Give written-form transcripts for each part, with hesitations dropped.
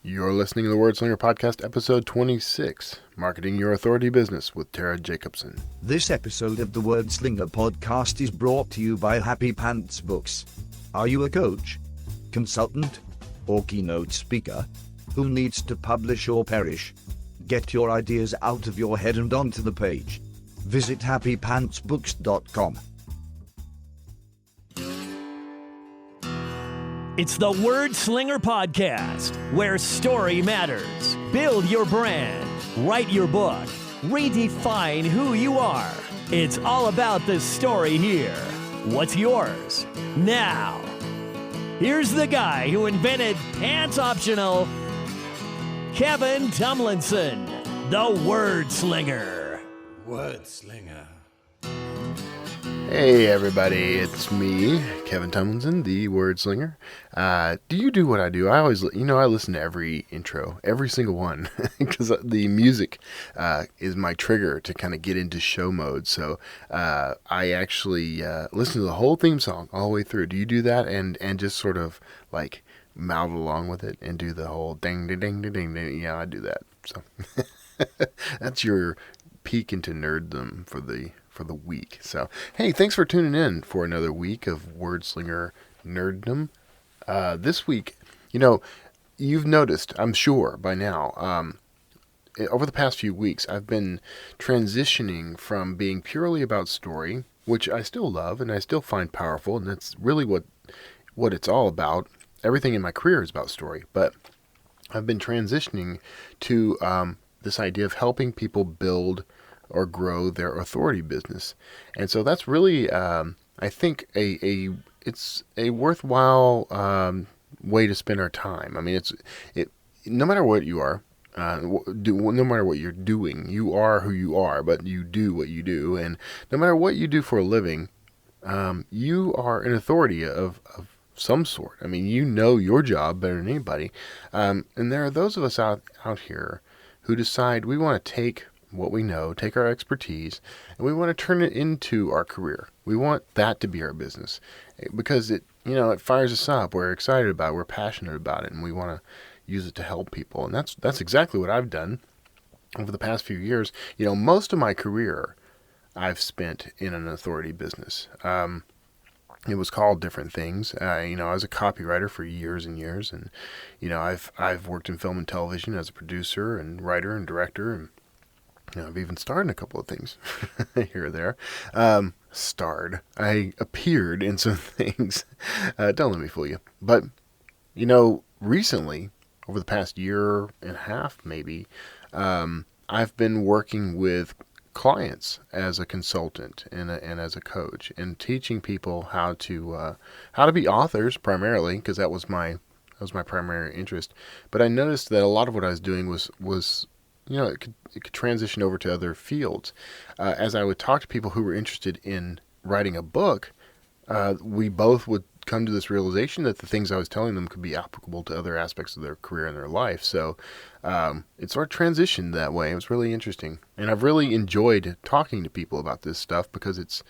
You're listening to the Word Slinger Podcast, episode 26, Marketing Your Authority Business with Tara Jacobsen. This episode of the Word Slinger Podcast is brought to you by Happy Pants Books. Are you a coach, consultant, or keynote speaker who needs to publish or perish? Get your ideas out of your head and onto the page. Visit happypantsbooks.com. It's the Word Slinger Podcast, where story matters. Build your brand, write your book, redefine who you are. It's all about the story here. What's yours? Now, here's the guy who invented Pants Optional, Kevin Tomlinson, the Word Slinger. Word Slinger. Hey everybody, it's me, Kevin Tomlinson, the Word Slinger. Do you do what I do? I always, I listen to every intro, every single one, because the music is my trigger to kind of get into show mode. So I actually listen to the whole theme song all the way through. Do you do that and just sort of like mouth along with it and do the whole ding, ding, ding, ding, ding? Yeah, I do that. So that's your peek into nerddom for the week. So, hey, thanks for tuning in for another week of Word Slinger nerddom. This week, you've noticed, I'm sure by now, over the past few weeks, I've been transitioning from being purely about story, which I still love and I still find powerful, and that's really what it's all about. Everything in my career is about story, but I've been transitioning to this idea of helping people build or grow their authority business. And so that's really, I think, it's a worthwhile way to spend our time. I mean, no matter what you are, no matter what you're doing, you are who you are, but you do what you do. And no matter what you do for a living, you are an authority of some sort. I mean, you know your job better than anybody. And there are those of us out here who decide we want to take what we know, take our expertise, and we want to turn it into our career. We want that to be our business because it fires us up. We're excited about it. We're passionate about it, and we want to use it to help people. And that's exactly what I've done over the past few years. Most of my career I've spent in an authority business. It was called different things. I was a copywriter for years and years, and I've worked in film and television as a producer and writer and director, and I've even starred in a couple of things here or there. I appeared in some things. Don't let me fool you. But, recently, over the past year and a half maybe, I've been working with clients as a consultant and as a coach and teaching people how to be authors primarily, because that was my primary interest. But I noticed that a lot of what I was doing was it could transition over to other fields. As I would talk to people who were interested in writing a book, we both would come to this realization that the things I was telling them could be applicable to other aspects of their career and their life. So it sort of transitioned that way. It was really interesting. And I've really enjoyed talking to people about this stuff because it's,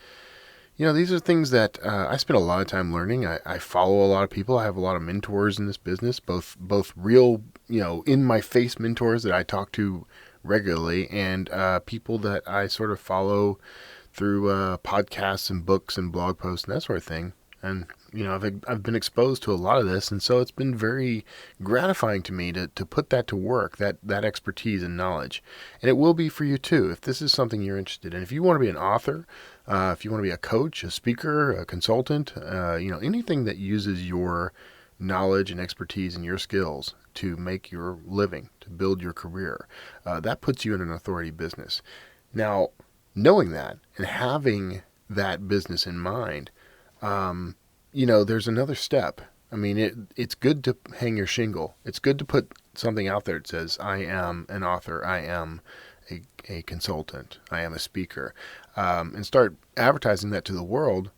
these are things that I spend a lot of time learning. I follow a lot of people. I have a lot of mentors in this business, both real, in my face mentors that I talk to regularly, and people that I sort of follow through podcasts and books and blog posts and that sort of thing. And I've been exposed to a lot of this, and so it's been very gratifying to me to put that to work, that expertise and knowledge. And it will be for you too, if this is something you're interested in. If you want to be an author, if you want to be a coach, a speaker, a consultant, anything that uses your knowledge and expertise and your skills to make your living, to build your career, that puts you in an authority business. Now, knowing that and having that business in mind, there's another step. I mean, it's good to hang your shingle. It's good to put something out there that says, I am an author, I am a consultant, I am a speaker, and start advertising that to the world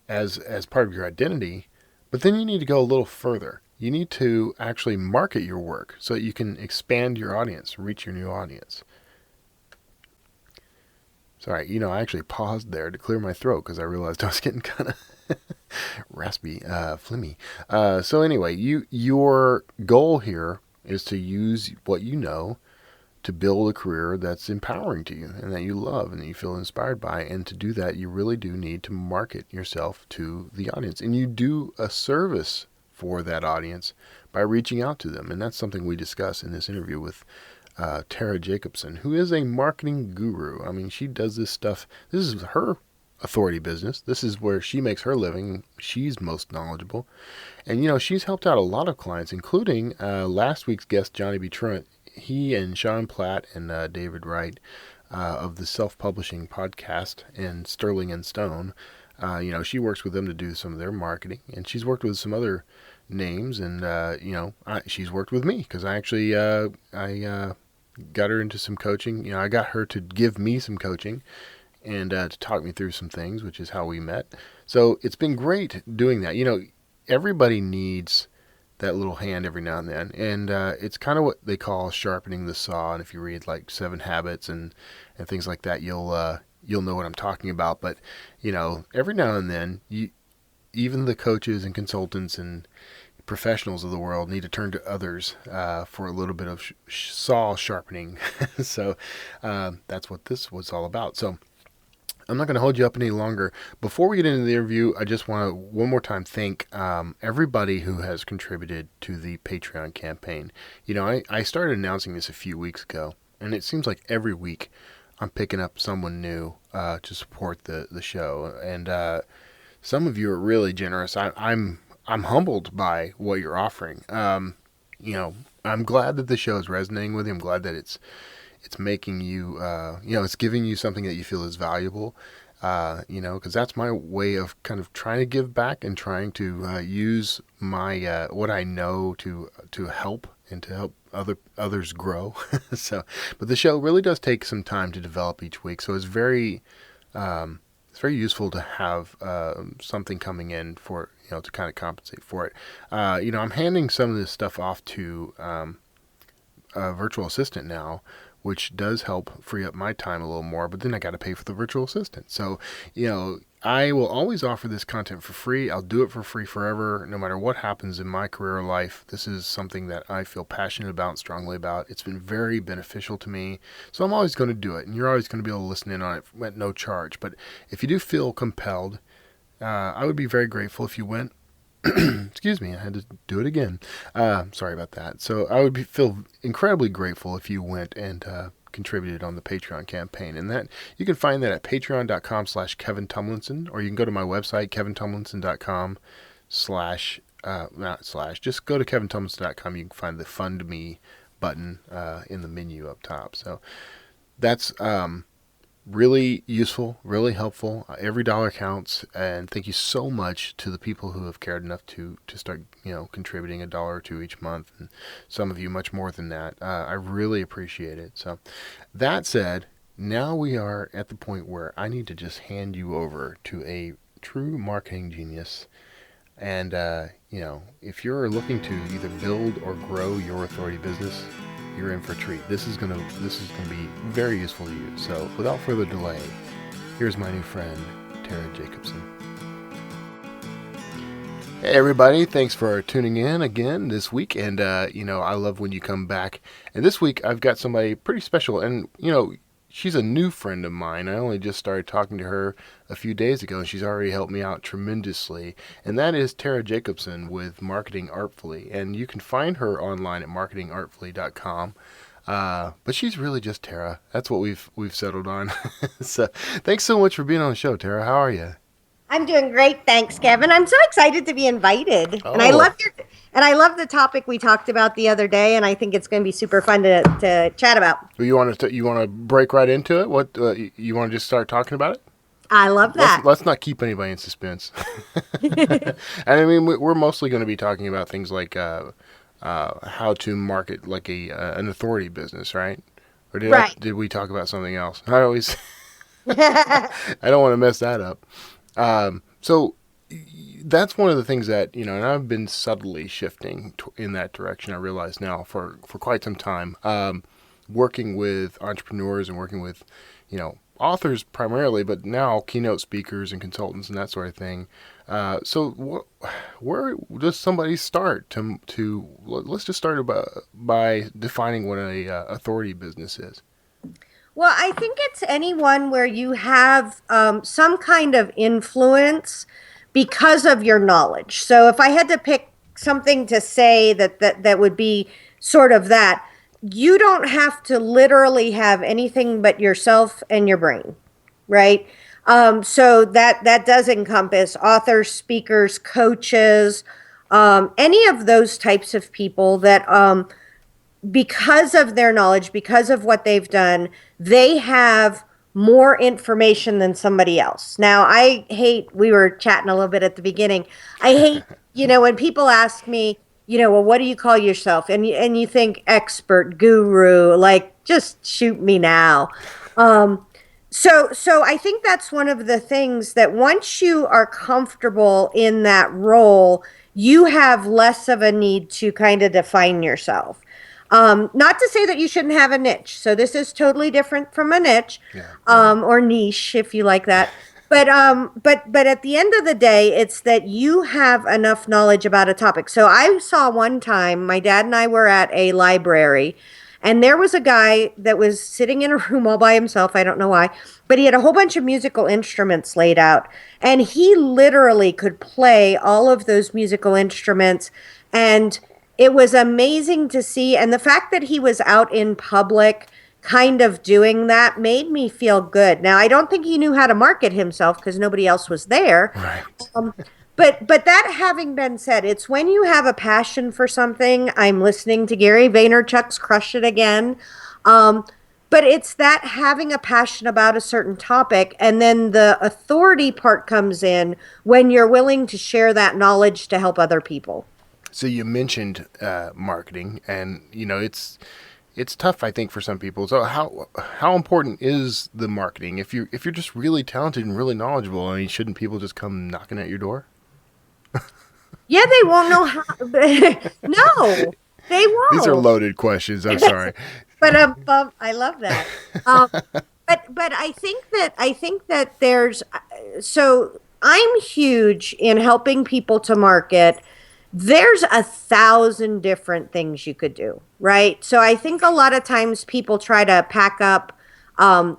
as part of your identity. But then you need to go a little further. You need to actually market your work so that you can expand your audience, reach your new audience. Sorry, I actually paused there to clear my throat because I realized I was getting kind of raspy, phlegmy. So anyway, your goal here is to use what you know to build a career that's empowering to you and that you love and that you feel inspired by. And to do that, you really do need to market yourself to the audience. And you do a service for that audience by reaching out to them. And that's something we discuss in this interview with Tara Jacobsen, who is a marketing guru. I mean, she does this stuff. This is her authority business. This is where she makes her living. She's most knowledgeable. And, she's helped out a lot of clients, including last week's guest, Johnny B. Truant. He and Sean Platt and David Wright of the self-publishing podcast and Sterling and Stone, she works with them to do some of their marketing. And she's worked with some other names. And, she's worked with me because I actually I got her into some coaching. I got her to give me some coaching and to talk me through some things, which is how we met. So it's been great doing that. Everybody needs that little hand every now and then. And it's kind of what they call sharpening the saw. And if you read like 7 Habits and things like that, you'll know what I'm talking about. But, every now and then, even the coaches and consultants and professionals of the world need to turn to others for a little bit of saw sharpening. So that's what this was all about. So I'm not going to hold you up any longer. Before we get into the interview, I just want to one more time thank everybody who has contributed to the Patreon campaign. I started announcing this a few weeks ago, and it seems like every week I'm picking up someone new to support the show. And some of you are really generous. I'm humbled by what you're offering. I'm glad that the show is resonating with you. I'm glad that it's making you, it's giving you something that you feel is valuable, because that's my way of kind of trying to give back and trying to use my what I know to help and to help others grow. So, but the show really does take some time to develop each week. So it's very useful to have something coming in for to kind of compensate for it. I'm handing some of this stuff off to a virtual assistant now, which does help free up my time a little more, but then I got to pay for the virtual assistant. So, I will always offer this content for free. I'll do it for free forever, no matter what happens in my career or life. This is something that I feel passionate about and strongly about. It's been very beneficial to me, so I'm always going to do it, and you're always going to be able to listen in on it at no charge. But if you do feel compelled, I would be very grateful if you went excuse me, I had to do it again. Sorry about that. So I would feel incredibly grateful if you went and contributed on the Patreon campaign. And that you can find that at patreon.com/Kevin Tumlinson, or you can go to my website, kevintumlinson.com/ not slash, just go to kevintumlinson.com. You can find the Fund Me button in the menu up top. So that's really useful, really helpful. Every dollar counts, and thank you so much to the people who have cared enough to start, contributing $1 or $2 each month, and some of you much more than that. I really appreciate it. So, that said, now we are at the point where I need to just hand you over to a true marketing genius. And if you're looking to either build or grow your authority business, you're in for a treat. This is gonna be very useful to you. So without further delay, here's my new friend, Tara Jacobsen. Hey everybody, thanks for tuning in again this week. And I love when you come back. And this week I've got somebody pretty special, and she's a new friend of mine. I only just started talking to her a few days ago, and she's already helped me out tremendously. And that is Tara Jacobsen with Marketing Artfully. And you can find her online at marketingartfully.com. But she's really just Tara. That's what we've settled on. So thanks so much for being on the show, Tara. How are you? I'm doing great, thanks, Kevin. I'm so excited to be invited, Oh. and I love the topic we talked about the other day, and I think it's going to be super fun to chat about. You want to break right into it? What you want to just start talking about it? I love that. Let's not keep anybody in suspense. And I mean, we're mostly going to be talking about things like how to market like an authority business, right? Or did we talk about something else? I always I don't want to mess that up. So that's one of the things that, and I've been subtly shifting in that direction. I realize now for quite some time, working with entrepreneurs and working with, authors primarily, but now keynote speakers and consultants and that sort of thing. Where does somebody start let's just start by defining what a authority business is. Well, I think it's anyone where you have some kind of influence because of your knowledge. So if I had to pick something to say that would be sort of that, you don't have to literally have anything but yourself and your brain, right? So that does encompass authors, speakers, coaches, any of those types of people that because of their knowledge, because of what they've done, they have more information than somebody else. Now, I hate, we were chatting a little bit at the beginning. I hate, when people ask me, well, what do you call yourself? And you think expert, guru, like, just shoot me now. So I think that's one of the things that once you are comfortable in that role, you have less of a need to kind of define yourself. Not to say that you shouldn't have a niche. So this is totally different from a niche, or niche, if you like that. But at the end of the day, it's that you have enough knowledge about a topic. So I saw one time, my dad and I were at a library, and there was a guy that was sitting in a room all by himself. I don't know why, but he had a whole bunch of musical instruments laid out, and he literally could play all of those musical instruments. And it was amazing to see. And the fact that he was out in public kind of doing that made me feel good. Now, I don't think he knew how to market himself because nobody else was there. Right. But that having been said, it's when you have a passion for something. I'm listening to Gary Vaynerchuk's Crush It Again. But it's that having a passion about a certain topic, and then the authority part comes in when you're willing to share that knowledge to help other people. So you mentioned marketing, and it's tough, I think, for some people. So how important is the marketing? If you're just really talented and really knowledgeable, I mean, shouldn't people just come knocking at your door? Yeah, they won't know how. No, they won't. These are loaded questions. I'm sorry. But I love that. But I think that there's, so I'm huge in helping people to market. There's 1,000 different things you could do, right? So I think a lot of times people try to pack up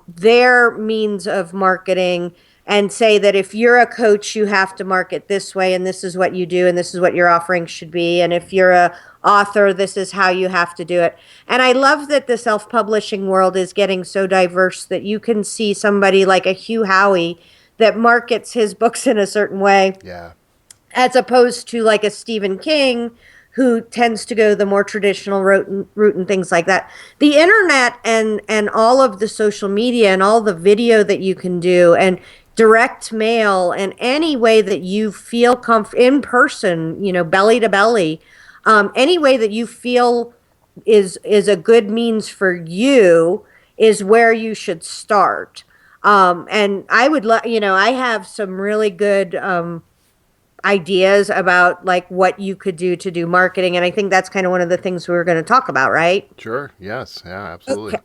their means of marketing and say that if you're a coach, you have to market this way, and this is what you do, and this is what your offering should be. And if you're a author, this is how you have to do it. And I love that the self-publishing world is getting so diverse that you can see somebody like a Hugh Howey that markets his books in a certain way. Yeah. As opposed to like a Stephen King, who tends to go the more traditional route and things like that. The internet and all of the social media and all the video that you can do and direct mail and any way that you feel in person, belly to belly, any way that you feel is a good means for you is where you should start. And I would I have some really good ideas about like what you could do to do marketing, and I think that's kind of one of the things we were going to talk about, right? Sure. Yes. Yeah. Absolutely. Okay.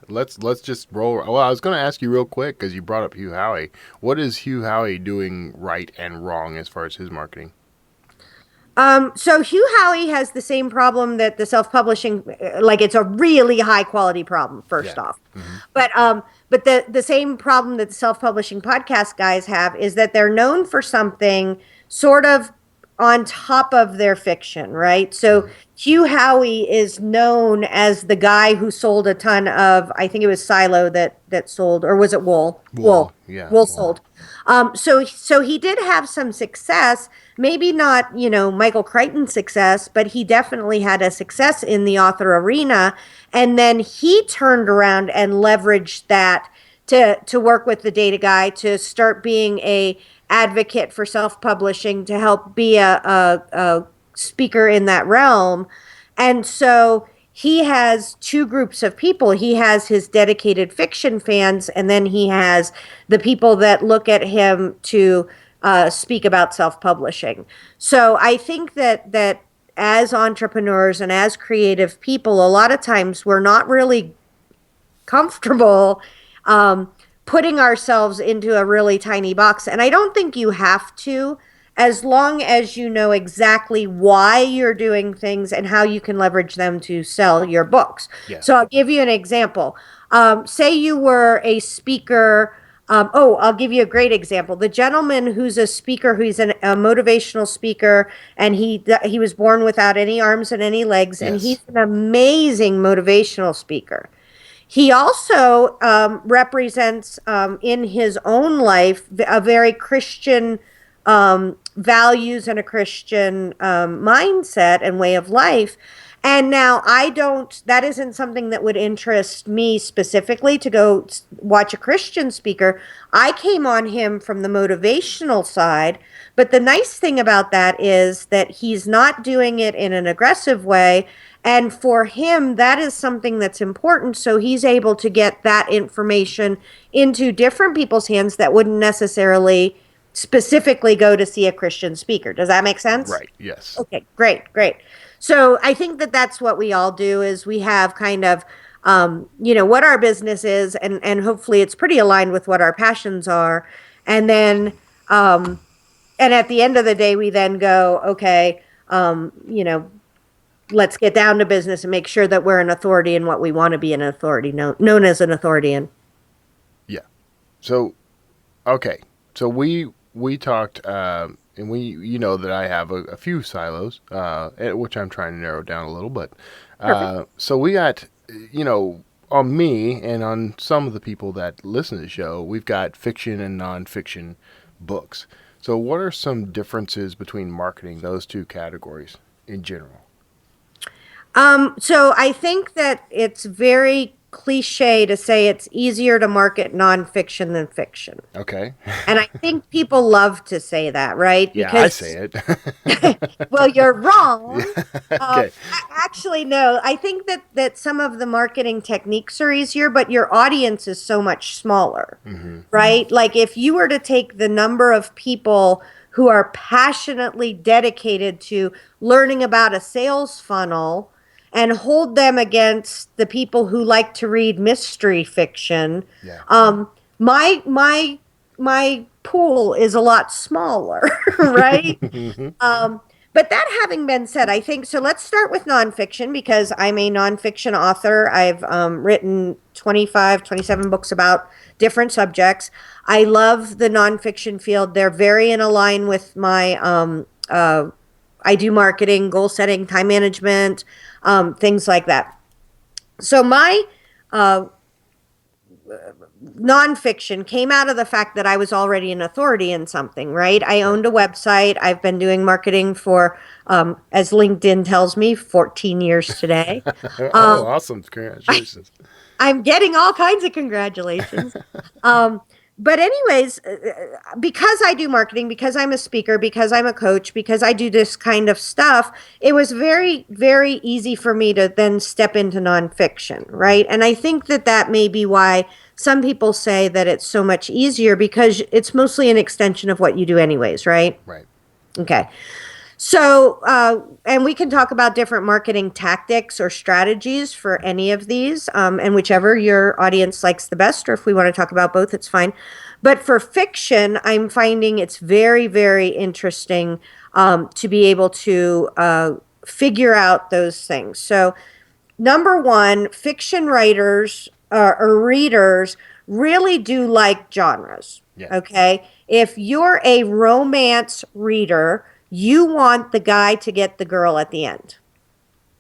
let's just roll. Well, I was going to ask you real quick because you brought up Hugh Howey. What is Hugh Howey doing right and wrong as far as his marketing? So Hugh Howey has the same problem that the self-publishing, like it's a really high quality problem, first off. Mm-hmm. But the same problem that the self-publishing podcast guys have is that they're known for something sort of on top of their fiction, right? So Hugh Howey is known as the guy who sold a ton of, I think it was Silo that sold, or was it Wool? Wool. Yeah. Wool sold. So he did have some success, maybe not, Michael Crichton's success, but he definitely had a success in the author arena. And then he turned around and leveraged that to work with the data guy, to start being a advocate for self-publishing, to help be a speaker in that realm. And so he has two groups of people. He has his dedicated fiction fans, and then he has the people that look at him to speak about self-publishing. So I think that as entrepreneurs and as creative people, a lot of times we're not really comfortable putting ourselves into a really tiny box. And I don't think you have to, as long as you know exactly why you're doing things and how you can leverage them to sell your books. Yeah. So I'll give you an example. Say you were a speaker. I'll give you a great example. The gentleman who's a speaker, who's a motivational speaker, and he was born without any arms and any legs, and Yes. he's an amazing motivational speaker. He also represents in his own life a very Christian values and a Christian mindset and way of life. And now that isn't something that would interest me specifically to go watch a Christian speaker. I came on him from the motivational side. But the nice thing about that is that he's not doing it in an aggressive way. And for him, that is something that's important. So he's able to get that information into different people's hands that wouldn't necessarily specifically go to see a Christian speaker. Does that make sense? Right. Yes. Okay, great. So I think that that's what we all do is we have kind of, what our business is, and hopefully it's pretty aligned with what our passions are. And then, and at the end of the day, we then go, okay, let's get down to business and make sure that we're an authority in what we want to be an authority, known as an authority in. Yeah. So, okay. So we talked, and you know that I have a few silos, which I'm trying to narrow down a little, but so we got, on me and on some of the people that listen to the show, we've got fiction and nonfiction books. So what are some differences between marketing those two categories in general? So I think that it's very cliche to say it's easier to market nonfiction than fiction. Okay. And I think people love to say that, right? Yeah, I say it. Well, you're wrong. Okay. Actually, no. I think that some of the marketing techniques are easier, but your audience is so much smaller, right? Like if you were to take the number of people who are passionately dedicated to learning about a sales funnel and hold them against the people who like to read mystery fiction, Yeah. my pool is a lot smaller, right? But that having been said, I think, so let's start with nonfiction because I'm a nonfiction author. I've written 27 books about different subjects. I love the nonfiction field. They're very in line with my, I do marketing, goal setting, time management, things like that. So my nonfiction came out of the fact that I was already an authority in something, right? I owned a website. I've been doing marketing for, as LinkedIn tells me, 14 years today. Oh, awesome. Congratulations. I'm getting all kinds of congratulations. But anyways, because I do marketing, because I'm a speaker, because I'm a coach, because I do this kind of stuff, it was very, very easy for me to then step into nonfiction, right? And I think that may be why some people say that it's so much easier because it's mostly an extension of what you do anyways, right? Right. Okay. So, and we can talk about different marketing tactics or strategies for any of these, and whichever your audience likes the best, or if we want to talk about both, it's fine. But for fiction, I'm finding it's very, very interesting to be able to figure out those things. So, number one, fiction writers or readers really do like genres. Yeah. Okay. If you're a romance reader, you want the guy to get the girl at the end.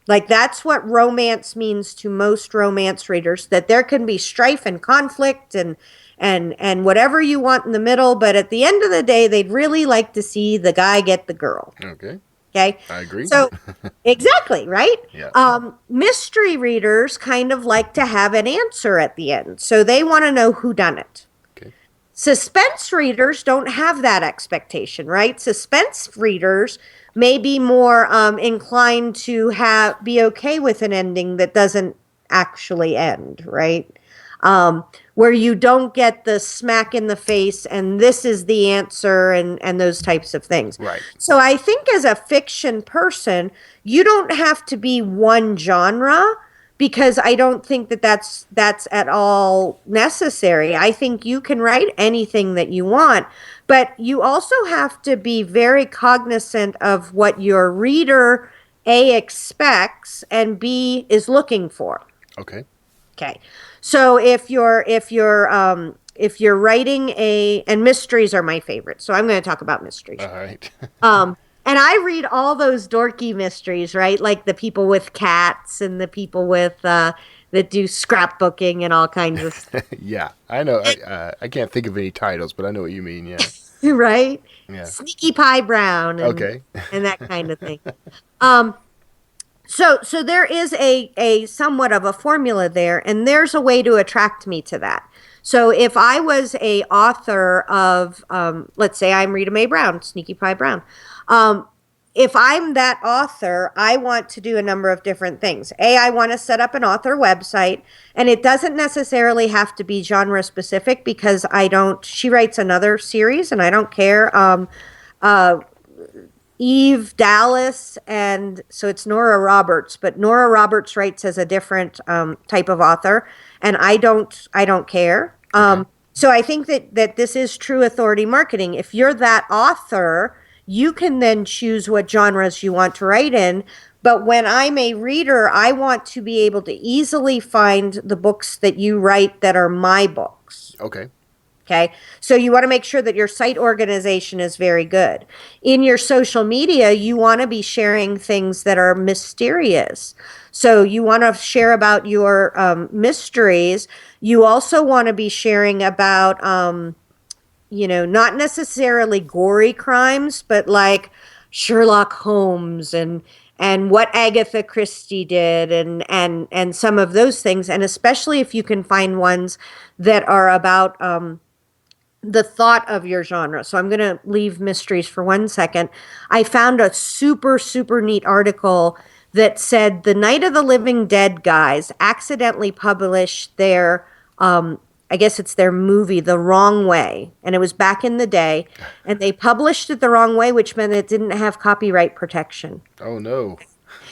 Like that's what romance means to most romance readers, that there can be strife and conflict and whatever you want in the middle, but at the end of the day, they'd really like to see the guy get the girl. Okay. Okay. I agree. So exactly, right? Yeah. Mystery readers kind of like to have an answer at the end. So they want to know who done it. Okay. Suspense readers don't have that expectation, right? Suspense readers may be more inclined to be okay with an ending that doesn't actually end, right? Where you don't get the smack in the face and this is the answer and those types of things. Right. So I think as a fiction person, you don't have to be one genre, because I don't think that that's at all necessary. I think you can write anything that you want, but you also have to be very cognizant of what your reader A expects and B is looking for. Okay. Okay. So if you're writing and mysteries are my favorite. So I'm going to talk about mysteries. All right. And I read all those dorky mysteries, right? Like the people with cats and the people with that do scrapbooking and all kinds of stuff, Yeah, I know. I can't think of any titles, but I know what you mean. Yeah. right? Yeah. Sneaky Pie Brown Okay. and that kind of thing. Um, so there is a somewhat of a formula there, and there's a way to attract me to that. So if I was a author of, let's say I'm Rita Mae Brown, Sneaky Pie Brown, um, if I'm that author, I want to do a number of different things. I want to set up an author website, and it doesn't necessarily have to be genre specific because I don't. She writes another series, and I don't care. Uh, Eve Dallas, and so it's Nora Roberts, but Nora Roberts writes as a different type of author, and I don't care. Okay. So I think that this is true authority marketing. If you're that author, you can then choose what genres you want to write in. But when I'm a reader, I want to be able to easily find the books that you write that are my books. Okay. Okay. So you want to make sure that your site organization is very good. In your social media, you want to be sharing things that are mysterious. So you want to share about your mysteries. You also want to be sharing about, not necessarily gory crimes, but like Sherlock Holmes and what Agatha Christie did and some of those things. And especially if you can find ones that are about the thought of your genre. So I'm going to leave mysteries for 1 second. I found a super, super neat article that said the Night of the Living Dead guys accidentally published their, I guess it's their movie, the wrong way. And it was back in the day. And they published it the wrong way, which meant it didn't have copyright protection. Oh no.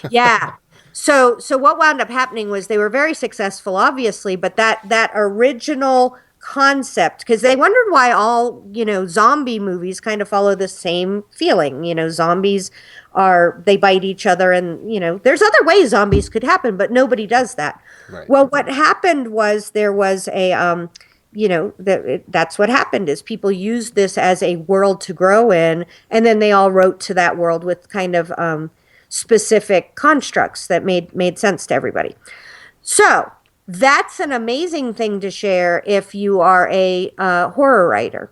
Yeah. So what wound up happening was they were very successful, obviously, but that original concept, because they wondered why all, zombie movies kind of follow the same feeling. Zombies they bite each other and, there's other ways zombies could happen, but nobody does that. Right. Well, what happened was there was that's what happened is people used this as a world to grow in, and then they all wrote to that world with kind of specific constructs that made sense to everybody. So that's an amazing thing to share if you are a horror writer,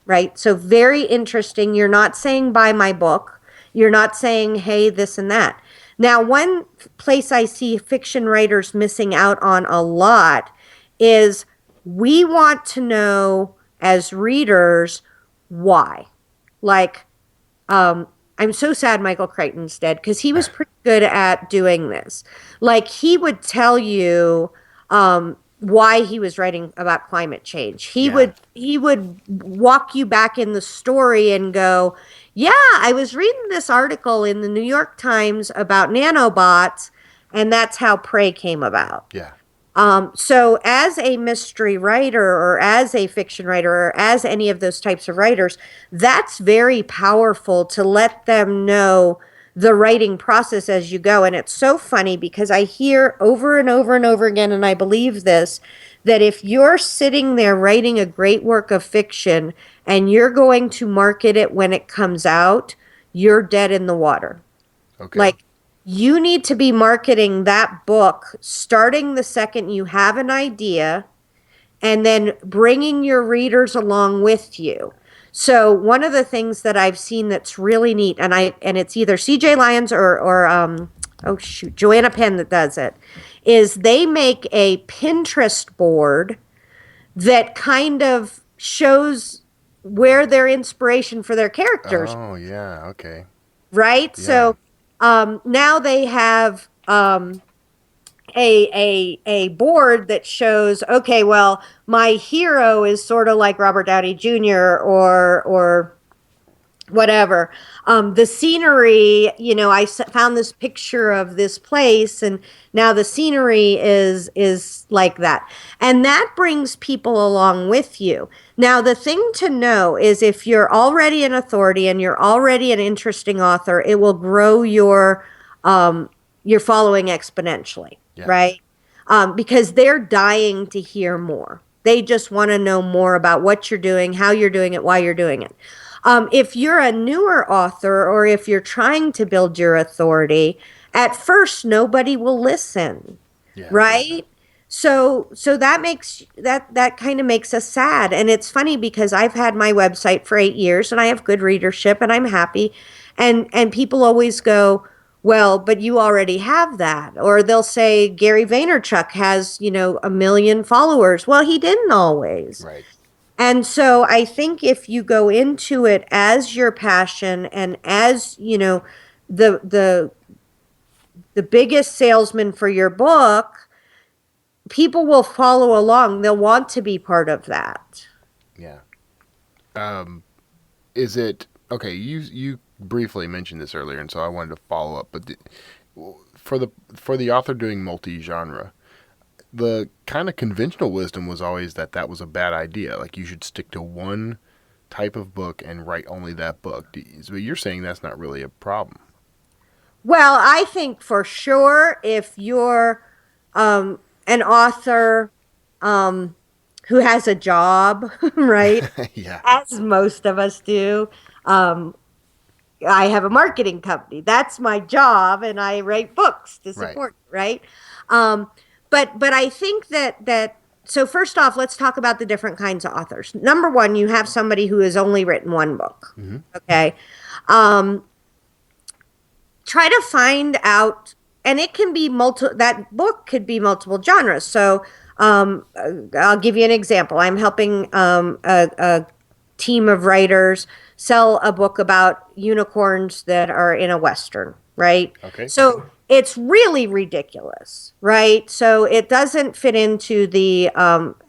right? So very interesting. You're not saying buy my book. You're not saying, hey, this and that. Now, one place I see fiction writers missing out on a lot is we want to know as readers why. Like, I'm so sad Michael Crichton's dead because he was pretty good at doing this. Like he would tell you why he was writing about climate change. He would walk you back in the story and go, "Yeah, I was reading this article in the New York Times about nanobots, and that's how Prey came about." Yeah. So as a mystery writer or as a fiction writer or as any of those types of writers, that's very powerful to let them know the writing process as you go. And it's so funny because I hear over and over and over again, and I believe this, that if you're sitting there writing a great work of fiction and you're going to market it when it comes out, you're dead in the water. Okay. Like, you need to be marketing that book starting the second you have an idea and then bringing your readers along with you. So one of the things that I've seen that's really neat, and it's either CJ Lyons or Joanna Penn that does it, is they make a Pinterest board that kind of shows where their inspiration for their characters. Oh yeah. Okay. Right? Yeah. So now they have a board that shows, okay, well, my hero is sort of like Robert Downey Jr. or whatever. The scenery, found this picture of this place, and now the scenery is like that, and that brings people along with you. Now, the thing to know is if you're already an authority and you're already an interesting author, it will grow your following exponentially, Yeah. right? Because they're dying to hear more. They just want to know more about what you're doing, how you're doing it, why you're doing it. If you're a newer author or if you're trying to build your authority, at first nobody will listen, Yeah. right? So that kind of makes us sad. And it's funny because I've had my website for 8 years and I have good readership and I'm happy. And people always go, well, but you already have that. Or they'll say Gary Vaynerchuk has, 1 million followers. Well, he didn't always. Right. And so I think if you go into it as your passion and as, the biggest salesman for your book, people will follow along. They'll want to be part of that. Yeah. Is it okay? You briefly mentioned this earlier, and so I wanted to follow up. But for the author doing multi-genre, the kind of conventional wisdom was always that was a bad idea. Like you should stick to one type of book and write only that book. So you're saying that's not really a problem. Well, I think for sure if you're an author who has a job, right? Yeah. As most of us do. I have a marketing company. That's my job, and I write books to support, right? But I think that so first off, let's talk about the different kinds of authors. Number one, you have somebody who has only written one book. Mm-hmm. Okay. Try to find out, and it can be that book could be multiple genres. So I'll give you an example. I'm helping a team of writers sell a book about unicorns that are in a Western, right? Okay. So it's really ridiculous, right? So it doesn't fit into the,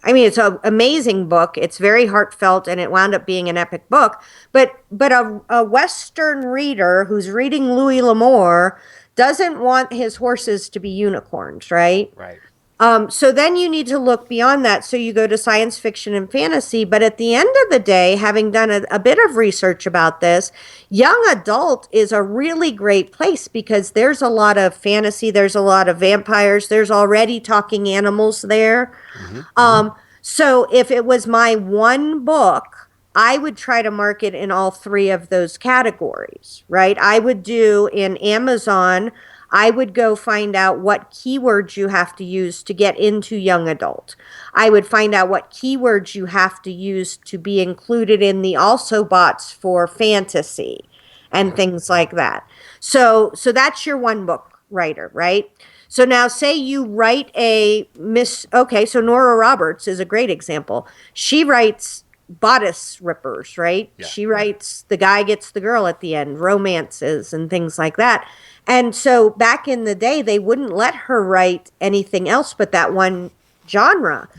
it's an amazing book. It's very heartfelt and it wound up being an epic book. But a Western reader who's reading Louis L'Amour doesn't want his horses to be unicorns, right? Right. So then you need to look beyond that. So you go to science fiction and fantasy. But at the end of the day, having done a bit of research about this, young adult is a really great place because there's a lot of fantasy. There's a lot of vampires. There's already talking animals there. Mm-hmm. So if it was my one book, I would try to market in all three of those categories, right? I would do in Amazon, I would go find out what keywords you have to use to get into young adult. I would find out what keywords you have to use to be included in the also bots for fantasy and things like that. So that's your one book writer, right? So now say you write so Nora Roberts is a great example. She writes bodice rippers, right? Yeah. She writes the guy gets the girl at the end, romances and things like that. And so back in the day, they wouldn't let her write anything else but that one genre.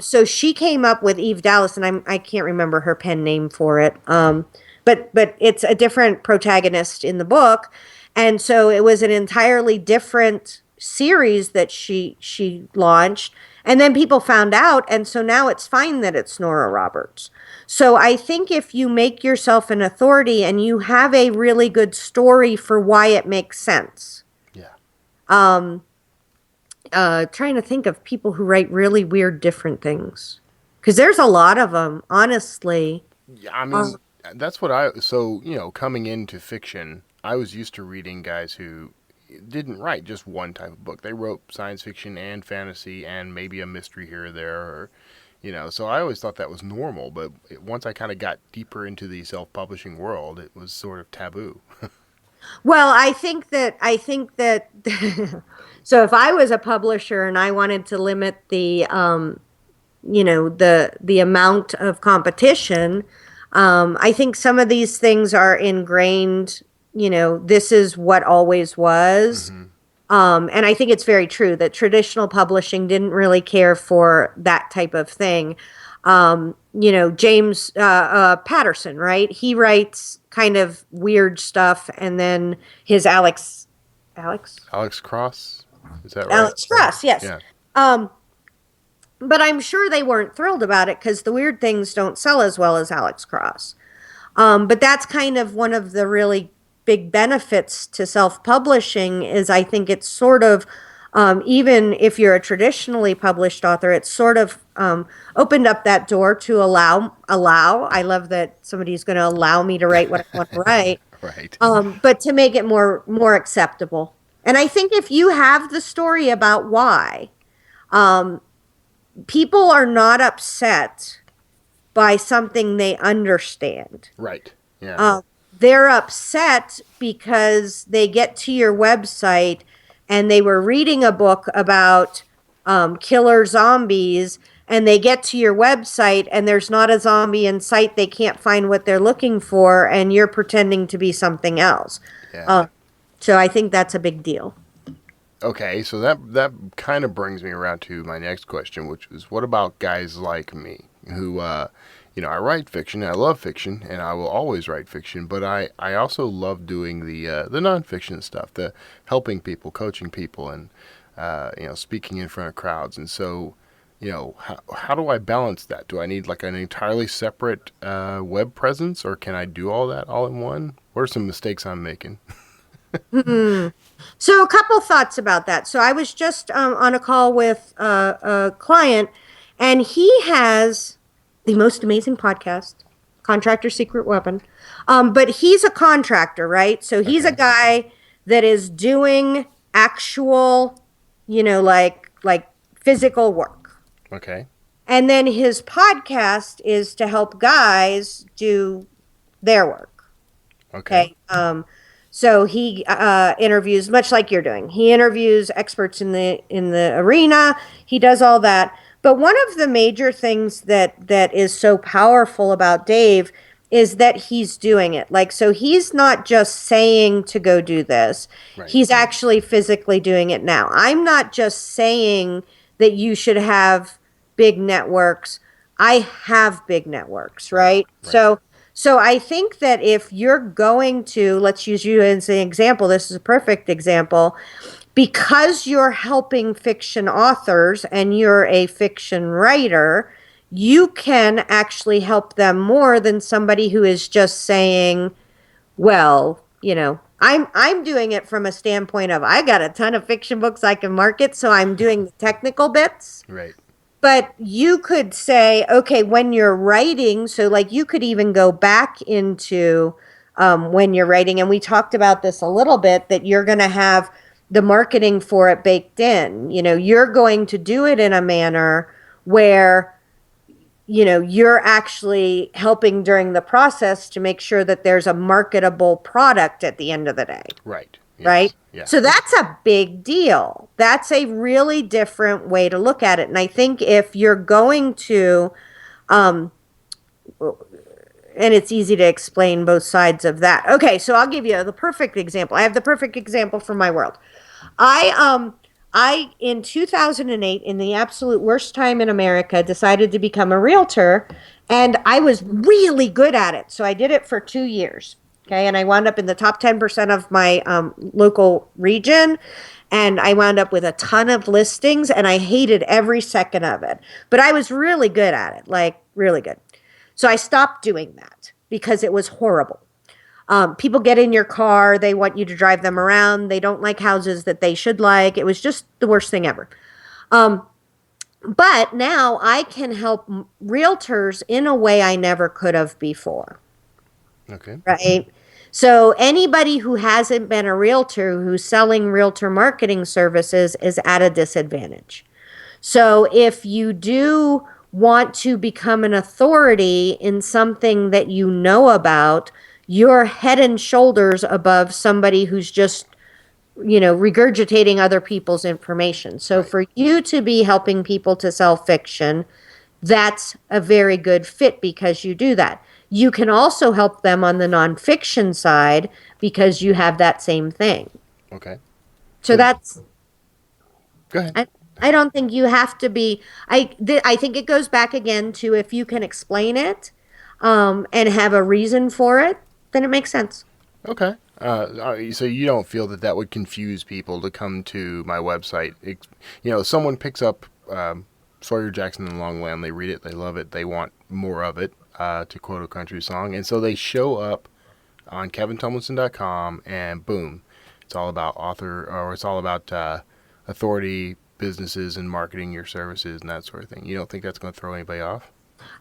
So she came up with Eve Dallas, and I can't remember her pen name for it. But it's a different protagonist in the book. And so it was an entirely different series that she launched. And then people found out, and so now it's fine that it's Nora Roberts. So I think if you make yourself an authority and you have a really good story for why it makes sense. Yeah. Trying to think of people who write really weird different things. Because there's a lot of them, honestly. Yeah, I mean, that's what coming into fiction, I was used to reading guys who didn't write just one type of book. They wrote science fiction and fantasy and maybe a mystery here or there, or, so I always thought that was normal. But once I kind of got deeper into the self-publishing world, it was sort of taboo. Well, I think that so if I was a publisher and I wanted to limit the the amount of competition, I think some of these things are ingrained. This is what always was. Mm-hmm. And I think it's very true that traditional publishing didn't really care for that type of thing. James Patterson, right? He writes kind of weird stuff, and then his Alex Cross, is that right? Alex Cross, yes. Yeah. But I'm sure they weren't thrilled about it because the weird things don't sell as well as Alex Cross. But that's kind of one of the really big benefits to self-publishing is I think it's sort of, even if you're a traditionally published author, it's sort of opened up that door to allow. I love that somebody's going to allow me to write what I want to write. Right. But to make it more acceptable. And I think if you have the story about why, people are not upset by something they understand. Right. Yeah. They're upset because they get to your website and they were reading a book about killer zombies, and they get to your website and there's not a zombie in sight. They can't find what they're looking for, and you're pretending to be something else. Yeah. So I think that's a big deal. Okay, so that kind of brings me around to my next question, which is, what about guys like me who, I write fiction, I love fiction, and I will always write fiction, but I also love doing the nonfiction stuff, the helping people, coaching people, and, speaking in front of crowds. And so, how do I balance that? Do I need like an entirely separate web presence, or can I do all that all in one? What are some mistakes I'm making? So a couple thoughts about that. So I was just on a call with a client, and he has the most amazing podcast, Contractor Secret Weapon. But he's a contractor, right? So he's a guy that is doing actual, like physical work. Okay. And then his podcast is to help guys do their work. Okay. So he interviews, much like you're doing. He interviews experts in the arena. He does all that. But one of the major things that is so powerful about Dave is that he's doing it. Like, so he's not just saying to go do this. Right. He's actually physically doing it now. I'm not just saying that you should have big networks. I have big networks, right? So I think that if you're going to, let's use you as an example, this is a perfect example, because you're helping fiction authors and you're a fiction writer, you can actually help them more than somebody who is just saying, well, I'm doing it from a standpoint of I got a ton of fiction books I can market, so I'm doing the technical bits. Right. But you could say, okay, when you're writing, so like you could even go back into when you're writing, and we talked about this a little bit, that you're going to have the marketing for it baked in. You're going to do it in a manner where, you're actually helping during the process to make sure that there's a marketable product at the end of the day. Right. Yes. Right? Yeah. So that's a big deal. That's a really different way to look at it. And I think if you're going to, and it's easy to explain both sides of that. Okay, so I'll give you the perfect example. I have the perfect example from my world. I in 2008, in the absolute worst time in America, decided to become a realtor, and I was really good at it. So I did it for 2 years. Okay, and I wound up in the top 10% of my local region, and I wound up with a ton of listings, and I hated every second of it. But I was really good at it, like really good. So I stopped doing that because it was horrible. People get in your car, they want you to drive them around, they don't like houses that they should like. It was just the worst thing ever. But now I can help realtors in a way I never could have before. Okay. Right. So anybody who hasn't been a realtor who's selling realtor marketing services is at a disadvantage. So if you do want to become an authority in something that you know about, you're head and shoulders above somebody who's just, regurgitating other people's information. So for you to be helping people to sell fiction, that's a very good fit because you do that. You can also help them on the nonfiction side because you have that same thing. Okay. So that's... Go ahead. I don't think you have to be. I think it goes back again to if you can explain it, and have a reason for it, then it makes sense. Okay. So you don't feel that that would confuse people to come to my website? Someone picks up Sawyer Jackson and Longland, they read it, they love it, they want more of it, to quote a country song, and so they show up on kevintumlinson.com, and boom, it's all about authority, businesses, and marketing your services and that sort of thing. You don't think that's going to throw anybody off?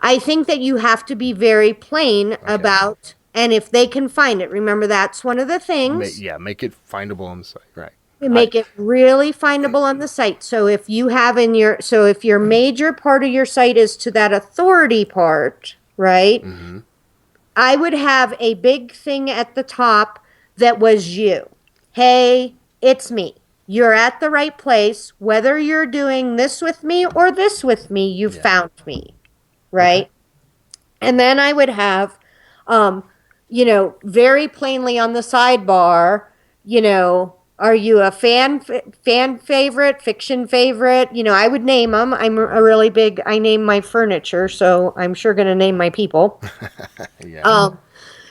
I think that you have to be very plain about, and if they can find it, remember that's one of the things. Make it findable on the site, right? Make it really findable on the site. So if you have if your major part of your site is to that authority part, right? Mm-hmm. I would have a big thing at the top that was you. Hey, it's me. You're at the right place. Whether you're doing this with me or this with me, you found me, right? Okay. And then I would have, very plainly on the sidebar, are you a fan favorite, fiction favorite? I would name them. I name my furniture, so I'm sure going to name my people. Yeah.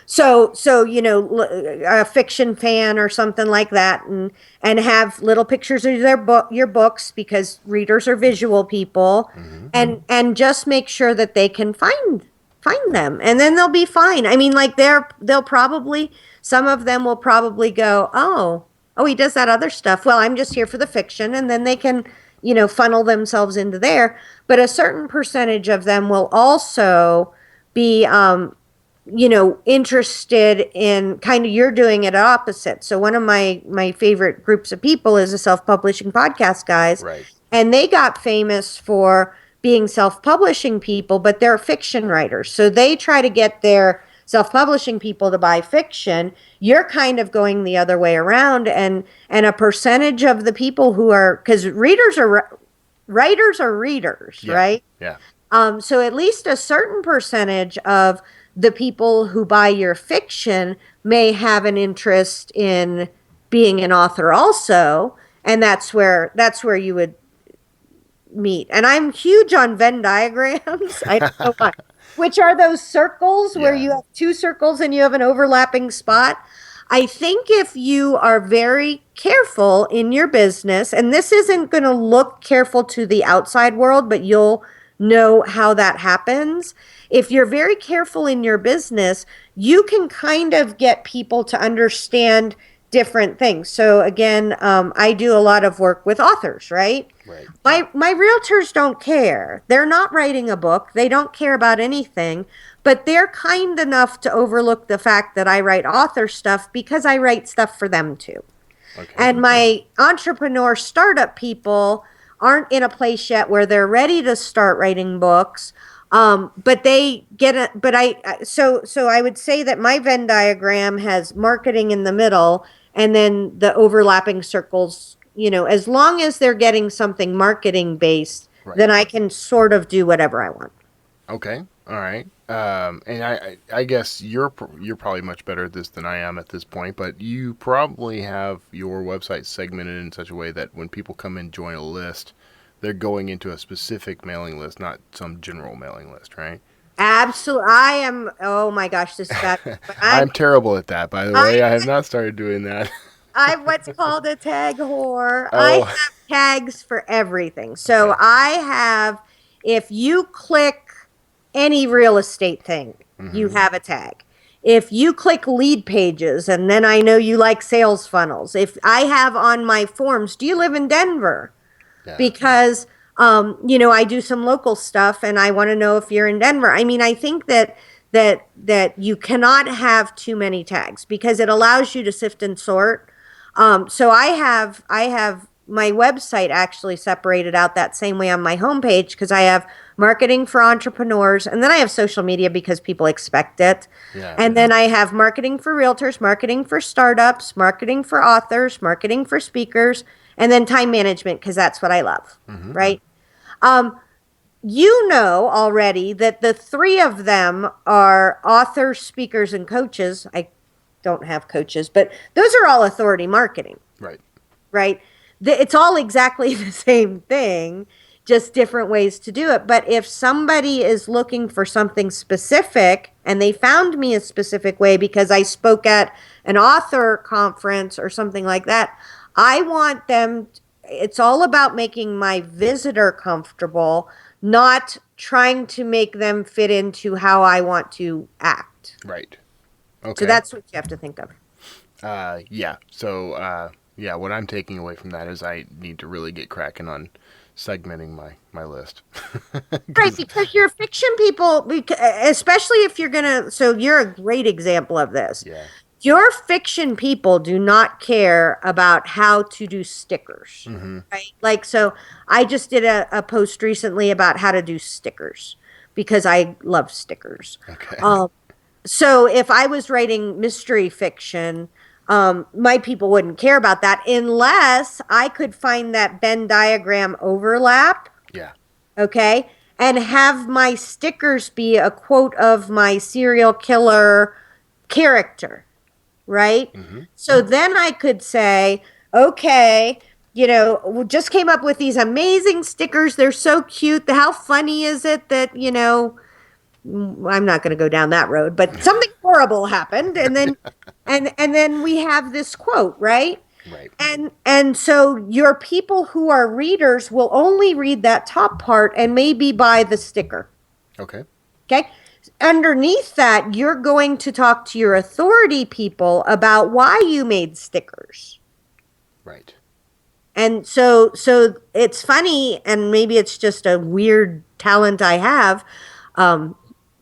So a fiction fan or something like that, and have little pictures of your books, because readers are visual people, and just make sure that they can find them, and then they'll be fine. I mean, like they'll probably, some of them will probably go, oh, he does that other stuff. Well, I'm just here for the fiction, and then they can, funnel themselves into there. But a certain percentage of them will also be interested in kind of, you're doing it opposite. So one of my favorite groups of people is the self-publishing podcast guys. Right. And they got famous for being self-publishing people, but they're fiction writers. So they try to get their self-publishing people to buy fiction. You're kind of going the other way around, and a percentage of the people who are, because writers are readers, right? Yeah. So at least a certain percentage of the people who buy your fiction may have an interest in being an author also, and that's where you would meet. And I'm huge on Venn diagrams. I don't know why. Which are those circles where you have two circles and you have an overlapping spot. I think if you are very careful in your business, and this isn't going to look careful to the outside world, but you'll know how that happens. If you're very careful in your business, you can kind of get people to understand different things. So again, I do a lot of work with authors, right? Right. My realtors don't care. They're not writing a book. They don't care about anything, but they're kind enough to overlook the fact that I write author stuff because I write stuff for them too. Okay. And my entrepreneur startup people aren't in a place yet where they're ready to start writing books. But they get it. But so I would say that my Venn diagram has marketing in the middle, and then the overlapping circles, as long as they're getting something marketing based, then I can sort of do whatever I want. Okay. All right. And I guess you're probably much better at this than I am at this point, but you probably have your website segmented in such a way that when people come and join a list, they're going into a specific mailing list, not some general mailing list, right? Absolutely. I am. Oh my gosh, this is bad. I'm terrible at that, by the way. I have not started doing that. I'm what's called a tag whore. Oh. I have tags for everything. So I have, if you click any real estate thing, you have a tag. If you click lead pages, and then I know you like sales funnels. If I have on my forms, do you live in Denver? Yeah. Because, I do some local stuff, and I want to know if you're in Denver. I mean, I think that you cannot have too many tags because it allows you to sift and sort. So I have my website actually separated out that same way on my homepage, because I have marketing for entrepreneurs, and then I have social media because people expect it. Yeah. And then I have marketing for realtors, marketing for startups, marketing for authors, marketing for speakers, and then time management, because that's what I love, right? You know already that the three of them are authors, speakers, and coaches. I don't have coaches, but those are all authority marketing. Right. Right? it's all exactly the same thing, just different ways to do it. But if somebody is looking for something specific and they found me a specific way because I spoke at an author conference or something like that, I want them, it's all about making my visitor comfortable, not trying to make them fit into how I want to act. Right. So Okay. that's what you have to think of. Yeah. So, yeah, what I'm taking away from that is I need to really get cracking on segmenting my list. Right, because your fiction people, especially if you're gonna, so you're a great example of this. Yeah. Your fiction people do not care about how to do stickers, right? Like, so I just did a post recently about how to do stickers because I love stickers. Okay. So if I was writing mystery fiction, my people wouldn't care about that unless I could find that Venn diagram overlap, Yeah. okay, and have my stickers be a quote of my serial killer character, right? So then I could say, okay, we just came up with these amazing stickers. They're so cute. How funny is it that, I'm not going to go down that road, but something horrible happened, and then and then we have this quote, right? Right. And so your people who are readers will only read that top part and maybe buy the sticker. Okay. Okay? Underneath that, you're going to talk to your authority people about why you made stickers. Right. And so it's funny, and maybe it's just a weird talent I have.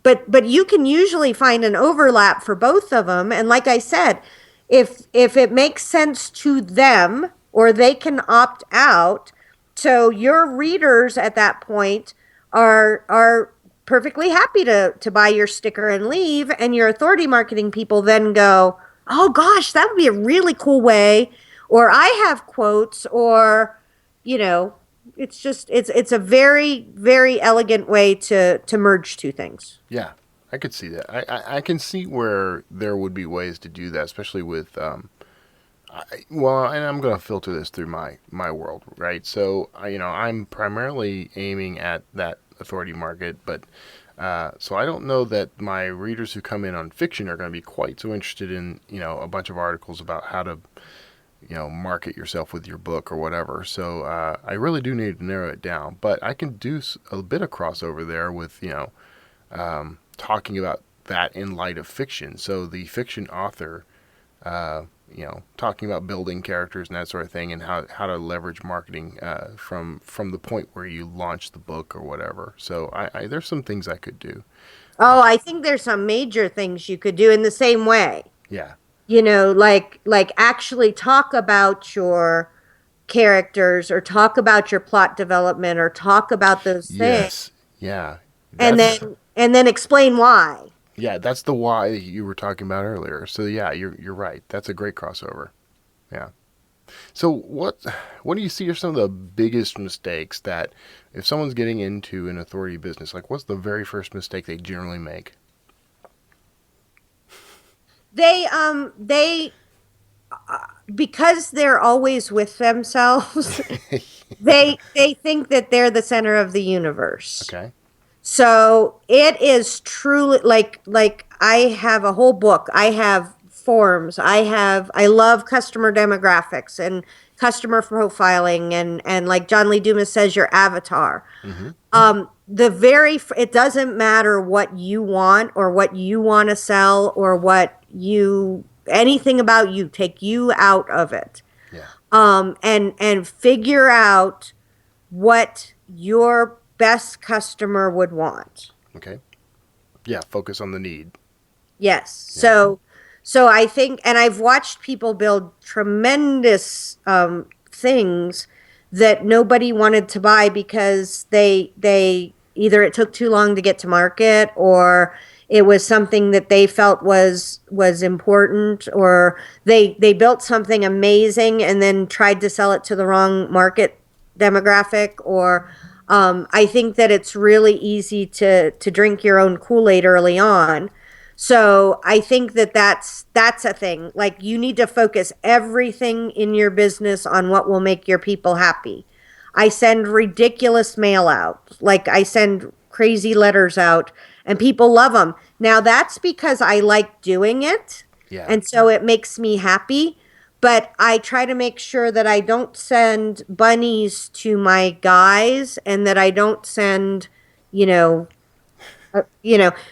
But you can usually find an overlap for both of them. And like I said, if it makes sense to them, or they can opt out, so your readers at that point are perfectly happy to buy your sticker and leave, and your authority marketing people then go, oh gosh, that would be a really cool way, or I have quotes, or it's a very, very elegant way to merge two things. Yeah. I could see that. I can see where there would be ways to do that, especially with well, and I'm going to filter this through my world, right? So, I'm primarily aiming at that authority market, but so I don't know that my readers who come in on fiction are going to be quite so interested in, a bunch of articles about how to, market yourself with your book or whatever. So I really do need to narrow it down, but I can do a bit of crossover there with, talking about that in light of fiction. So the fiction author, talking about building characters and that sort of thing, and how to leverage marketing from the point where you launch the book or whatever. So I there's some things I could do. Oh, I think there's some major things you could do in the same way. Yeah. Like actually talk about your characters, or talk about your plot development, or talk about those things, Yes. Yeah. and That's, then explain why. yeah, that's the why that you were talking about earlier. So yeah, you're right. That's a great crossover. Yeah. So what do you see are some of the biggest mistakes that if someone's getting into an authority business, like what's the very first mistake they generally make? They because they're always with themselves, they think that they're the center of the universe. Okay. So it is truly like I have a whole book. I have forms. I love customer demographics and customer profiling, and like John Lee Dumas says, your avatar. It doesn't matter what you want, or what you want to sell, or anything about you, take you out of it. Yeah. And figure out what your best customer would want. Okay. Yeah, focus on the need. Yes. Yeah. So I think, and I've watched people build tremendous things that nobody wanted to buy because they either it took too long to get to market, or it was something that they felt was important, or they built something amazing and then tried to sell it to the wrong market demographic. Or I think that it's really easy to drink your own Kool-Aid early on. So I think that that's a thing. Like, you need to focus everything in your business on what will make your people happy. I send ridiculous mail out. Like, I send crazy letters out, and people love them. Now, that's because I like doing it. Yeah. And so it makes me happy. But I try to make sure that I don't send bunnies to my guys, and that I don't send, you know,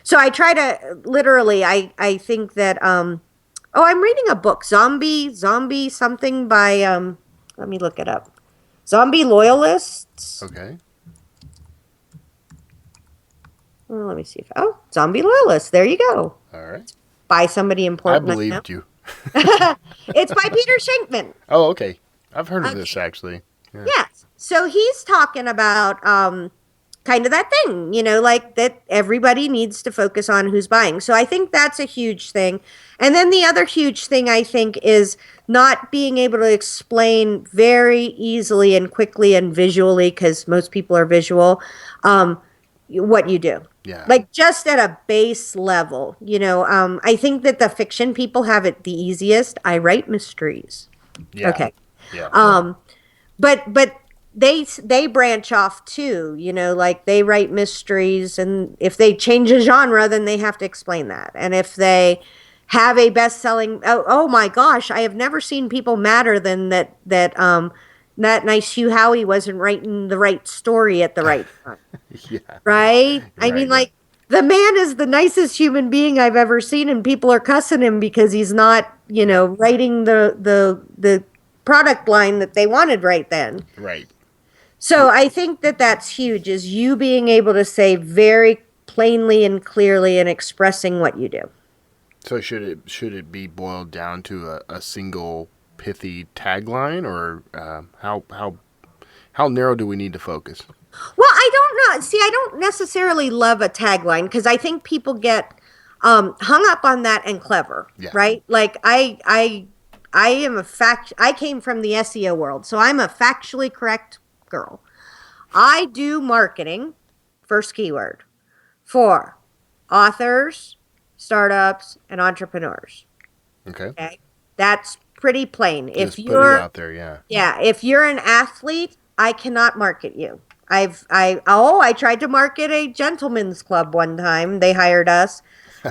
so I try to literally, I think that, oh, I'm reading a book, zombie something by, let me look it up. Zombie Loyalists. Okay. Well, let me see if, oh, Zombie Loyalists. There you go. All right. By somebody I important. believed you. It's by Peter Shankman. Oh, okay. I've heard of this actually. Yeah. Yes. So he's talking about kind of that thing, like that everybody needs to focus on who's buying. So I think that's a huge thing. And then the other huge thing, I think, is not being able to explain very easily and quickly and visually, because most people are visual, what you do. Yeah. Like, just at a base level, I think that the fiction people have it the easiest. I write mysteries. Yeah. Okay. Yeah. But they branch off too, like they write mysteries, and if they change a genre, then they have to explain that. And if they have a best-selling, oh my gosh, I have never seen people madder than that nice Hugh Howey wasn't writing the right story at the right time. Yeah. Right? I Right, mean, yeah. like, the man is the nicest human being I've ever seen, and people are cussing him because he's not, writing the product line that they wanted right then. Right. So I think that that's huge, is you being able to say very plainly and clearly and expressing what you do. So should it be boiled down to a single pithy tagline, or how narrow do we need to focus? Well, I don't know. See, I don't necessarily love a tagline, because I think people get hung up on that and clever, Yeah. right? Like, I am I came from the SEO world, so I'm a factually correct girl. I do marketing, first keyword, for authors, startups, and entrepreneurs. Okay. Okay, that's pretty plain. Just If put you're it out there, yeah. Yeah, if you're an athlete, I cannot market you. I tried to market a gentleman's club one time. They hired us,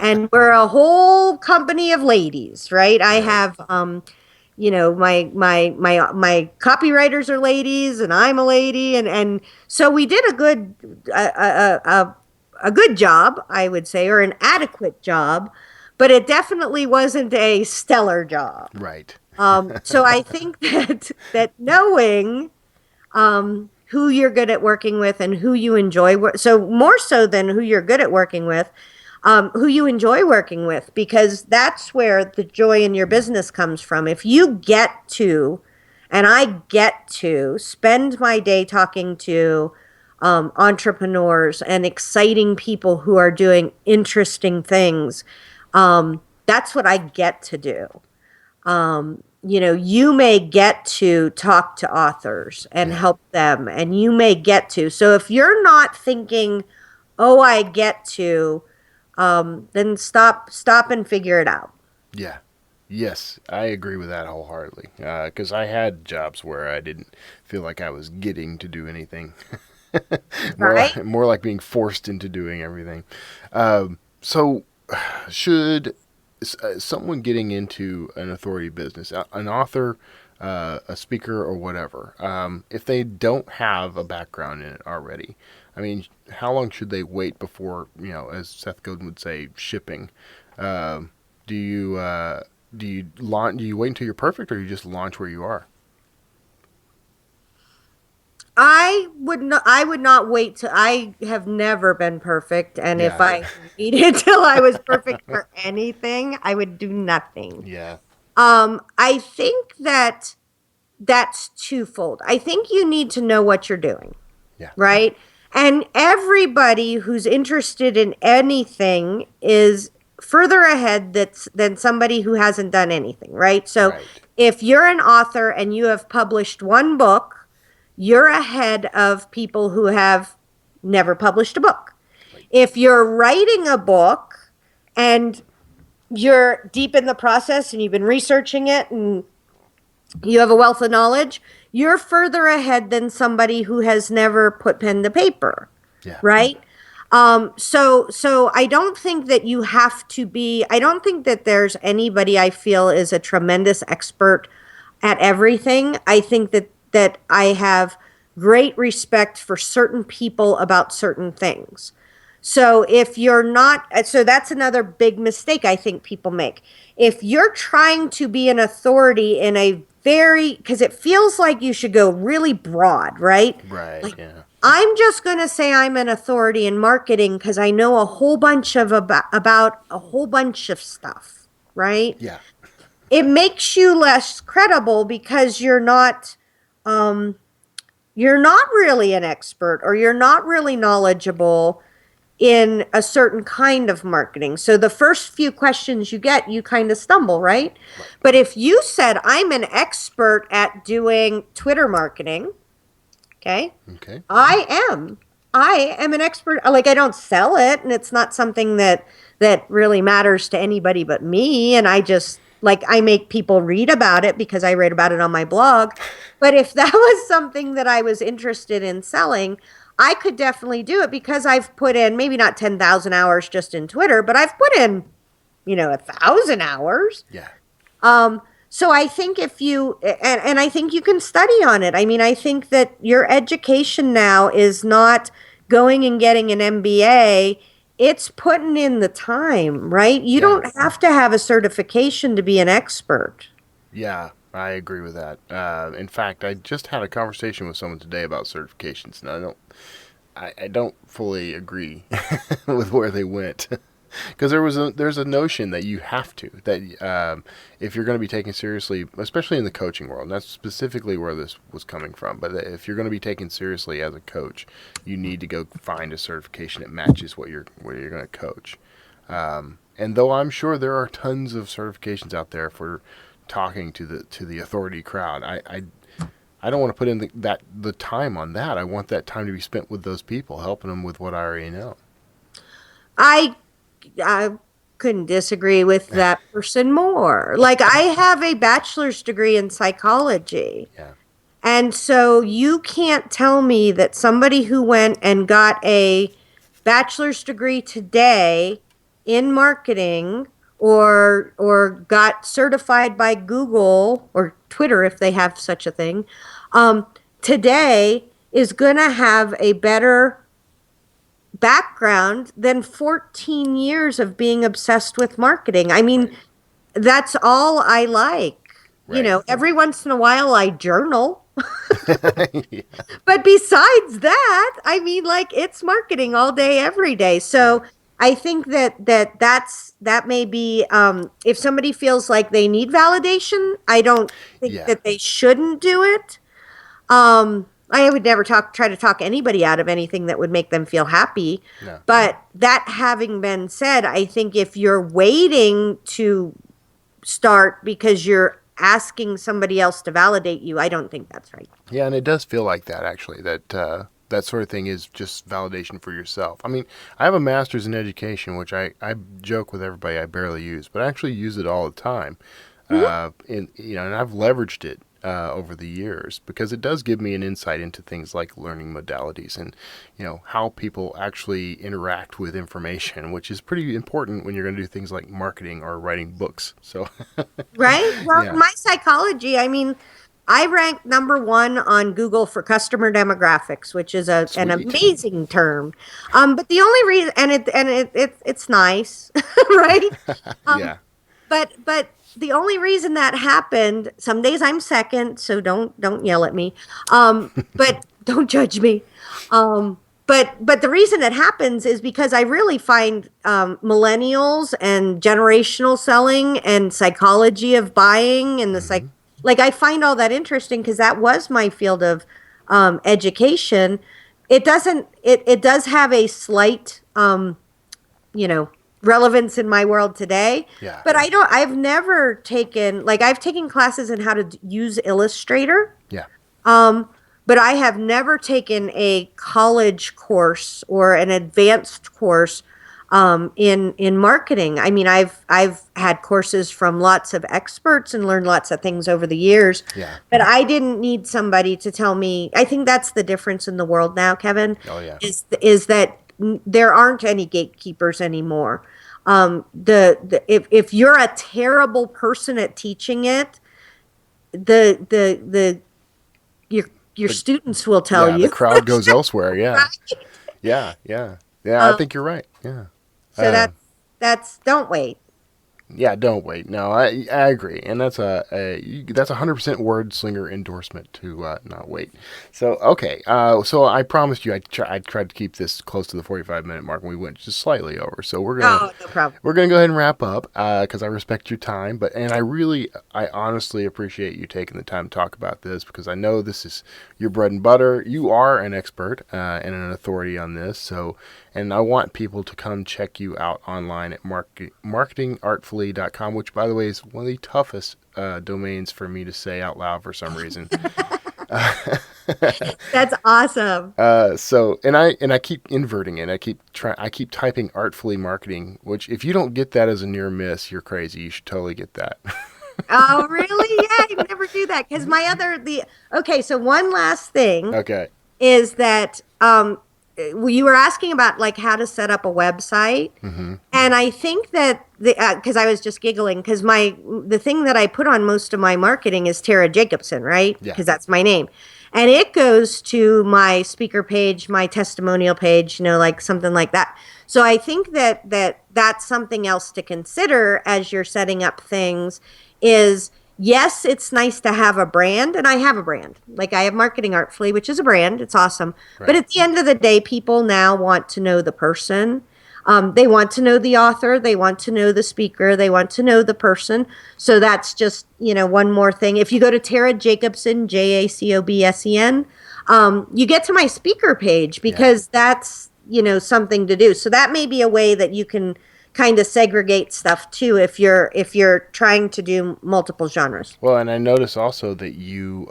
and we're a whole company of ladies, right? I have my copywriters are ladies, and I'm a lady, and so we did a good job, I would say, or an adequate job, but it definitely wasn't a stellar job. Right. So I think that knowing who you're good at working with and who you enjoy, so more so than who you're good at working with, who you enjoy working with, because that's where the joy in your business comes from. If you get to, and I get to, spend my day talking to entrepreneurs and exciting people who are doing interesting things, that's what I get to do. You may get to talk to authors and help them, and you may get to. So if you're not thinking, oh, I get to, then stop and figure it out. Yeah. Yes, I agree with that wholeheartedly. Because I had jobs where I didn't feel like I was getting to do anything. Right? More like being forced into doing everything. So, should someone getting into an authority business, an author, a speaker, or whatever, if they don't have a background in it already, I mean, how long should they wait before, as Seth Godin would say, shipping? Do you launch? Do you wait until you're perfect, or you just launch where you are? I would not wait to. I have never been perfect, and if I waited till I was perfect for anything, I would do nothing. Yeah. I think that's twofold. I think you need to know what you're doing. Yeah. Right? And everybody who's interested in anything is further ahead than somebody who hasn't done anything, right? So Right. if you're an author and you have published one book, you're ahead of people who have never published a book. If you're writing a book and you're deep in the process and you've been researching it and you have a wealth of knowledge, you're further ahead than somebody who has never put pen to paper, Yeah. right? So I don't think that you have to be, I don't think that there's anybody I feel is a tremendous expert at everything. I think that I have great respect for certain people about certain things. So if you're not, so that's another big mistake I think people make. If you're trying to be an authority in a very, because it feels like you should go really broad, right? Right. Like, Yeah. I'm just going to say I'm an authority in marketing because I know a whole bunch of about a whole bunch of stuff, right? Yeah. It makes you less credible because you're not really an expert or you're not really knowledgeable in a certain kind of marketing. So the first few questions you get, you kind of stumble, right? But if you said, I'm an expert at doing Twitter marketing, okay, Okay. I am. I am an expert. Like, I don't sell it, and it's not something that really matters to anybody but me. And I just like I make people read about it because I write about it on my blog. But if that was something that I was interested in selling, I could definitely do it because I've put in maybe not 10,000 hours just in Twitter, but I've put in 1,000 hours. Yeah. So I think if you, and I think you can study on it. I mean, I think that your education now is not going and getting an MBA. It's putting in the time, right? You Yeah. don't have to have a certification to be an expert. Yeah, I agree with that. In fact, I just had a conversation with someone today about certifications, and I don't fully agree with where they went. Because there's a notion that you have to, that if you're going to be taken seriously, especially in the coaching world, and that's specifically where this was coming from, but if you're going to be taken seriously as a coach, you need to go find a certification that matches what you're going to coach. And though I'm sure there are tons of certifications out there for talking to the authority crowd, I don't want to put in the time on that. I want that time to be spent with those people, helping them with what I already know. I couldn't disagree with that person more. Like, I have a bachelor's degree in psychology. Yeah. And so you can't tell me that somebody who went and got a bachelor's degree today in marketing or got certified by Google or Twitter if they have such a thing, today is going to have a better background than 14 years of being obsessed with marketing. I mean, that's all I like. Right. Every once in a while I journal. Yeah. But besides that, I mean, like, it's marketing all day, every day. So I think that may be, if somebody feels like they need validation, I don't think Yeah. that they shouldn't do it. I would never try to talk anybody out of anything that would make them feel happy. No. But that having been said, I think if you're waiting to start because you're asking somebody else to validate you, I don't think that's right. Yeah, and it does feel like that, actually, that sort of thing is just validation for yourself. I mean, I have a master's in education, which I joke with everybody I barely use, but I actually use it all the time. And I've leveraged it over the years because it does give me an insight into things like learning modalities and, how people actually interact with information, which is pretty important when you're going to do things like marketing or writing books. So, Right? Well, Yeah. my psychology, I mean, I rank number one on Google for customer demographics, which is an Sweet. amazing term. But the only reason, it's nice, right? Yeah. But the only reason that happened, some days I'm second, so don't yell at me. But don't judge me. But the reason it happens is because I really find millennials and generational selling and psychology of buying and like I find all that interesting because that was my field of education. It does have a slight relevance in my world today. Yeah. But I've never taken, like, I've taken classes in how to use Illustrator. Yeah. But I have never taken a college course or an advanced course in marketing. I mean, I've had courses from lots of experts and learned lots of things over the years, Yeah. but I didn't need somebody to tell me. I think that's the difference in the world now, Kevin, Oh, yeah. is that there aren't any gatekeepers anymore. If you're a terrible person at teaching it, the your students will tell Yeah, the you. crowd goes elsewhere. Yeah. Right? Yeah, yeah. Yeah, I Um, think you're right. Yeah. so that's don't wait. Yeah, don't wait. No, I agree, and that's 100% word slinger endorsement to not wait. So okay, so I promised you I tried to keep this close to the 45-minute mark, and we went just slightly over. So Oh, no problem. we're gonna go ahead and wrap up because I respect your time, and I honestly appreciate you taking the time to talk about this because I know this is your bread and butter. You are an expert and an authority on this, so. And I want people to come check you out online at marketingartfully.com, which, by the way, is one of the toughest domains for me to say out loud for some reason. That's awesome. And I keep inverting it. I keep typing artfully marketing, which if you don't get that as a near miss, you're crazy. You should totally get that. Oh, really? Yeah, I never do that because okay. So one last thing Okay. is that you were asking about like how to set up a website, and I think that because I was just giggling because the thing that I put on most of my marketing is Tara Jacobsen, right? Yeah. Because that's my name, and it goes to my speaker page, my testimonial page, like something like that. So I think that's something else to consider as you're setting up things. Is yes, it's nice to have a brand, and I have a brand. Like I have Marketing Artfully, which is a brand. It's awesome. Right. But at the end of the day, people now want to know the person. They want to know the author. They want to know the speaker. They want to know the person. So that's just, one more thing. If you go to Tara Jacobsen, Jacobsen, you get to my speaker page because that's, something to do. So that may be a way that you can kind of segregate stuff too if you're trying to do multiple genres. Well, and I notice also that you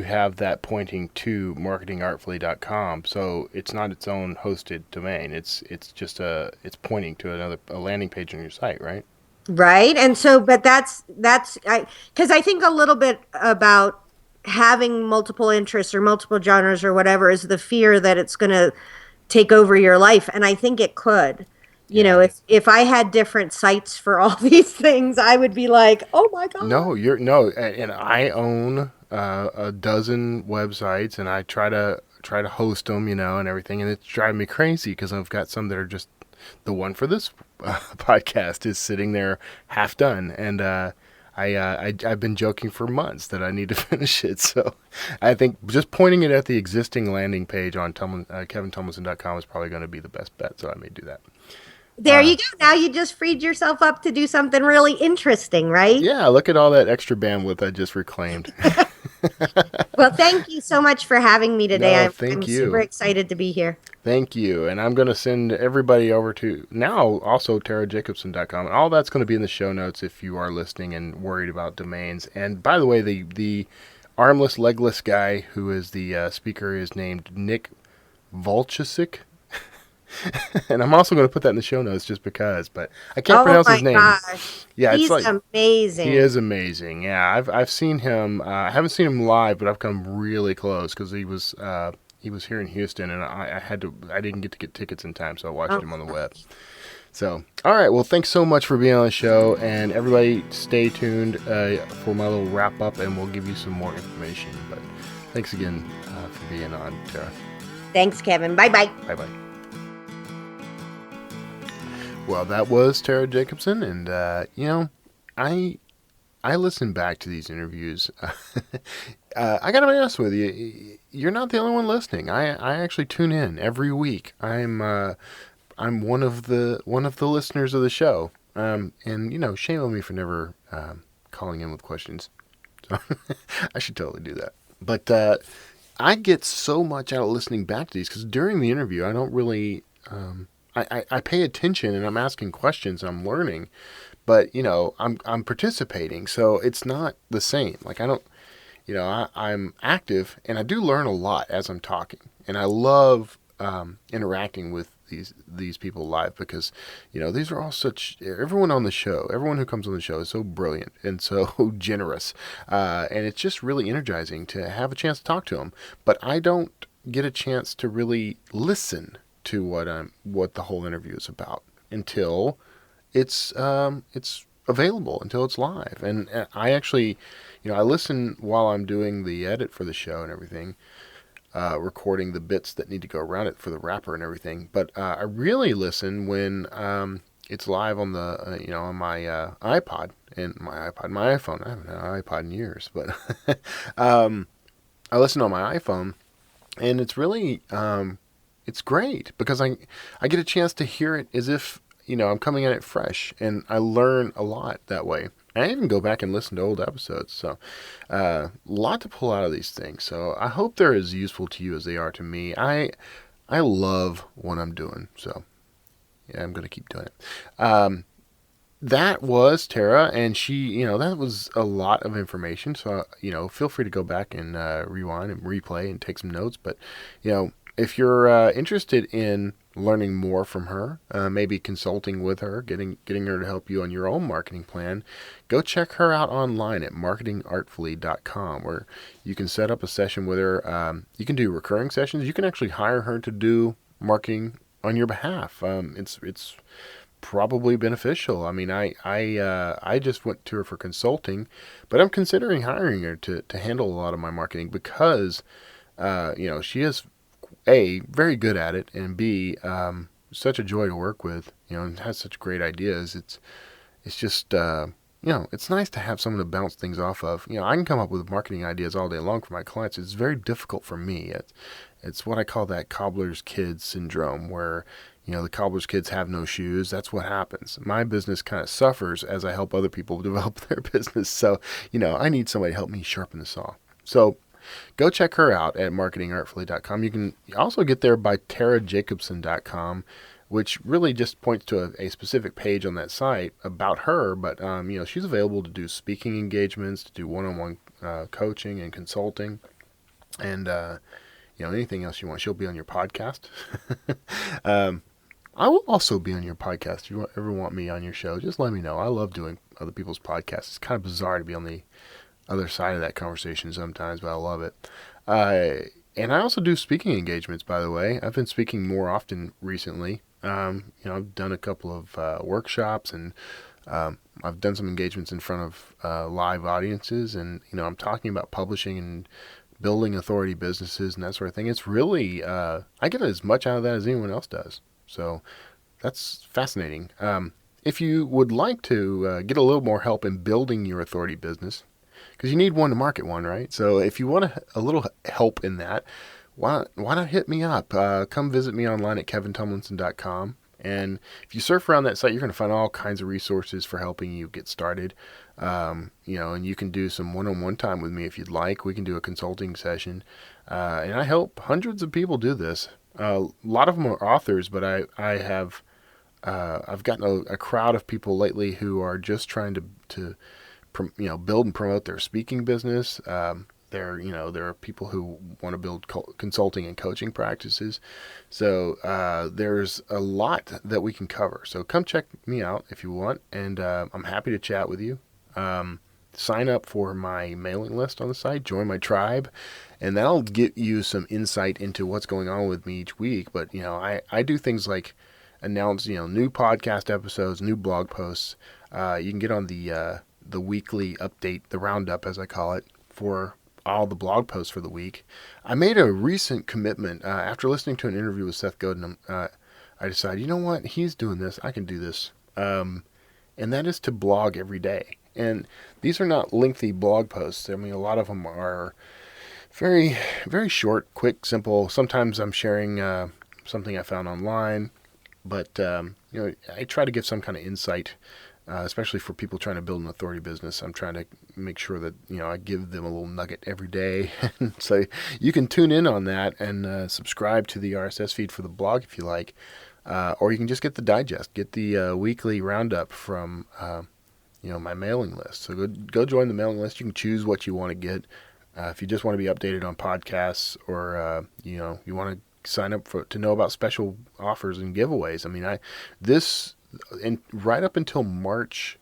have that pointing to marketingartfully.com, so it's not its own hosted domain. It's it's pointing to a landing page on your site, right? Right. And so but that's because I think a little bit about having multiple interests or multiple genres or whatever is the fear that it's going to take over your life, and I think it could. If I had different sites for all these things, I would be like, oh my God. No, and I own a dozen websites, and I try to host them, and everything, and it's driving me crazy because I've got some that are just the one for this podcast is sitting there half done, and I've been joking for months that I need to finish it. So I think just pointing it at the existing landing page on kevintumlinson.com is probably going to be the best bet. So I may do that. There you go. Now you just freed yourself up to do something really interesting, right? Yeah, look at all that extra bandwidth I just reclaimed. Well, thank you so much for having me today. No, I'm you. super excited to be here. Thank you. And I'm going to send everybody over to now also TaraJacobsen.com. And all that's going to be in the show notes if you are listening and worried about domains. And by the way, the armless, legless guy who is the speaker is named Nick Volchisic. And I'm also going to put that in the show notes just because, but I can't pronounce his name. Gosh. Yeah, he's amazing. He is amazing. Yeah, I've seen him. I haven't seen him live, but I've come really close because he was here in Houston, and I didn't get to get tickets in time, so I watched him on the web. So, all right. Well, thanks so much for being on the show, and everybody stay tuned for my little wrap up, and we'll give you some more information. But thanks again for being on, Tara. Thanks, Kevin. Bye-bye. Bye-bye. Well, that was Tara Jacobsen, and I listen back to these interviews. I gotta be honest with you, you're not the only one listening. I actually tune in every week. I'm one of the listeners of the show, and shame on me for never calling in with questions. So I should totally do that. But I get so much out of listening back to these because during the interview, I don't really. I pay attention and I'm asking questions and I'm learning, but I'm participating, so it's not the same. Like I don't, I'm active and I do learn a lot as I'm talking, and I love interacting with these people live, because these are all everyone on the show, everyone who comes on the show is so brilliant and so generous, and it's just really energizing to have a chance to talk to them. But I don't get a chance to really listen to what the whole interview is about until it's available, until it's live. And I actually, I listen while I'm doing the edit for the show and everything, recording the bits that need to go around it for the wrapper and everything. But I really listen when it's live on the on my iPod and my iPhone. I haven't had an iPod in years, but I listen on my iPhone, and it's really it's great because I get a chance to hear it as if I'm coming at it fresh, and I learn a lot that way. I even go back and listen to old episodes, so a lot to pull out of these things. So I hope they're as useful to you as they are to me. I love what I'm doing, so yeah, I'm going to keep doing it. That was Tara, and she, that was a lot of information. So, feel free to go back and rewind and replay and take some notes. But, if you're interested in learning more from her, maybe consulting with her, getting her to help you on your own marketing plan, go check her out online at marketingartfully.com, where you can set up a session with her. You can do recurring sessions. You can actually hire her to do marketing on your behalf. It's probably beneficial. I mean, I just went to her for consulting, but I'm considering hiring her to handle a lot of my marketing because, she is A, very good at it, and B, such a joy to work with, and has such great ideas. It's just, it's nice to have someone to bounce things off of. I can come up with marketing ideas all day long for my clients. It's very difficult for me. It's what I call that cobbler's kid syndrome, where, the cobbler's kids have no shoes. That's what happens. My business kind of suffers as I help other people develop their business. So, I need somebody to help me sharpen the saw. So go check her out at marketingartfully.com. You can also get there by tarajacobsen.com, which really just points to a specific page on that site about her. But, she's available to do speaking engagements, to do one-on-one coaching and consulting, and, anything else you want. She'll be on your podcast. I will also be on your podcast. If you ever want me on your show, just let me know. I love doing other people's podcasts. It's kind of bizarre to be on the other side of that conversation sometimes, but I love it. And I also do speaking engagements, by the way. I've been speaking more often recently. I've done a couple of workshops, and I've done some engagements in front of live audiences, and I'm talking about publishing and building authority businesses and that sort of thing. It's really I get as much out of that as anyone else does. So that's fascinating. If you would like to get a little more help in building your authority business, because you need one to market one, right? So if you want a little help in that, why not hit me up? Come visit me online at kevintumlinson.com. And if you surf around that site, you're going to find all kinds of resources for helping you get started. And you can do some one-on-one time with me if you'd like. We can do a consulting session. And I help hundreds of people do this. A lot of them are authors, but I've gotten a crowd of people lately who are just trying to build and promote their speaking business. There are people who want to build consulting and coaching practices. So there's a lot that we can cover. So come check me out if you want, and I'm happy to chat with you. Sign up for my mailing list on the site, join my tribe, and that'll get you some insight into what's going on with me each week. But, I do things like announce, new podcast episodes, new blog posts. You can get on the weekly update, the roundup, as I call it, for all the blog posts for the week. I made a recent commitment after listening to an interview with Seth Godin. I decided, you know what, he's doing this, I can do this. And that is to blog every day. And these are not lengthy blog posts. I mean, a lot of them are very, very short, quick, simple. Sometimes I'm sharing something I found online, but I try to give some kind of insight, especially for people trying to build an authority business. I'm trying to make sure that I give them a little nugget every day. So you can tune in on that and subscribe to the RSS feed for the blog if you like, or you can just get the digest, get the weekly roundup from my mailing list. So go join the mailing list. You can choose what you want to get. If you just want to be updated on podcasts, or you want to sign up to know about special offers and giveaways. I mean, and right up until March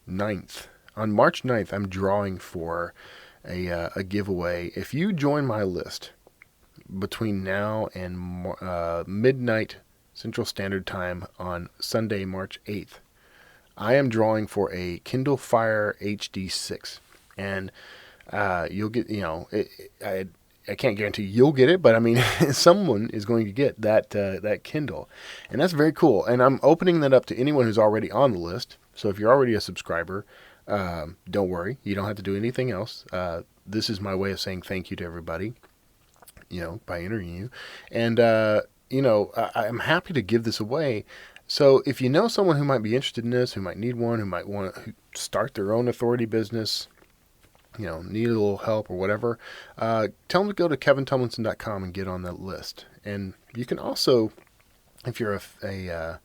9th. On March 9th, I'm drawing for a giveaway. If you join my list between now and midnight Central Standard Time on Sunday, March 8th, I am drawing for a Kindle Fire HD6. And you'll get, I can't guarantee you'll get it, but I mean, someone is going to get that Kindle. And that's very cool. And I'm opening that up to anyone who's already on the list. So if you're already a subscriber, don't worry. You don't have to do anything else. This is my way of saying thank you to everybody, by interviewing you. And, I'm happy to give this away. So if you know someone who might be interested in this, who might need one, who might want to start their own authority business, need a little help or whatever, tell them to go to kevintumlinson.com and get on that list. And you can also, if you're a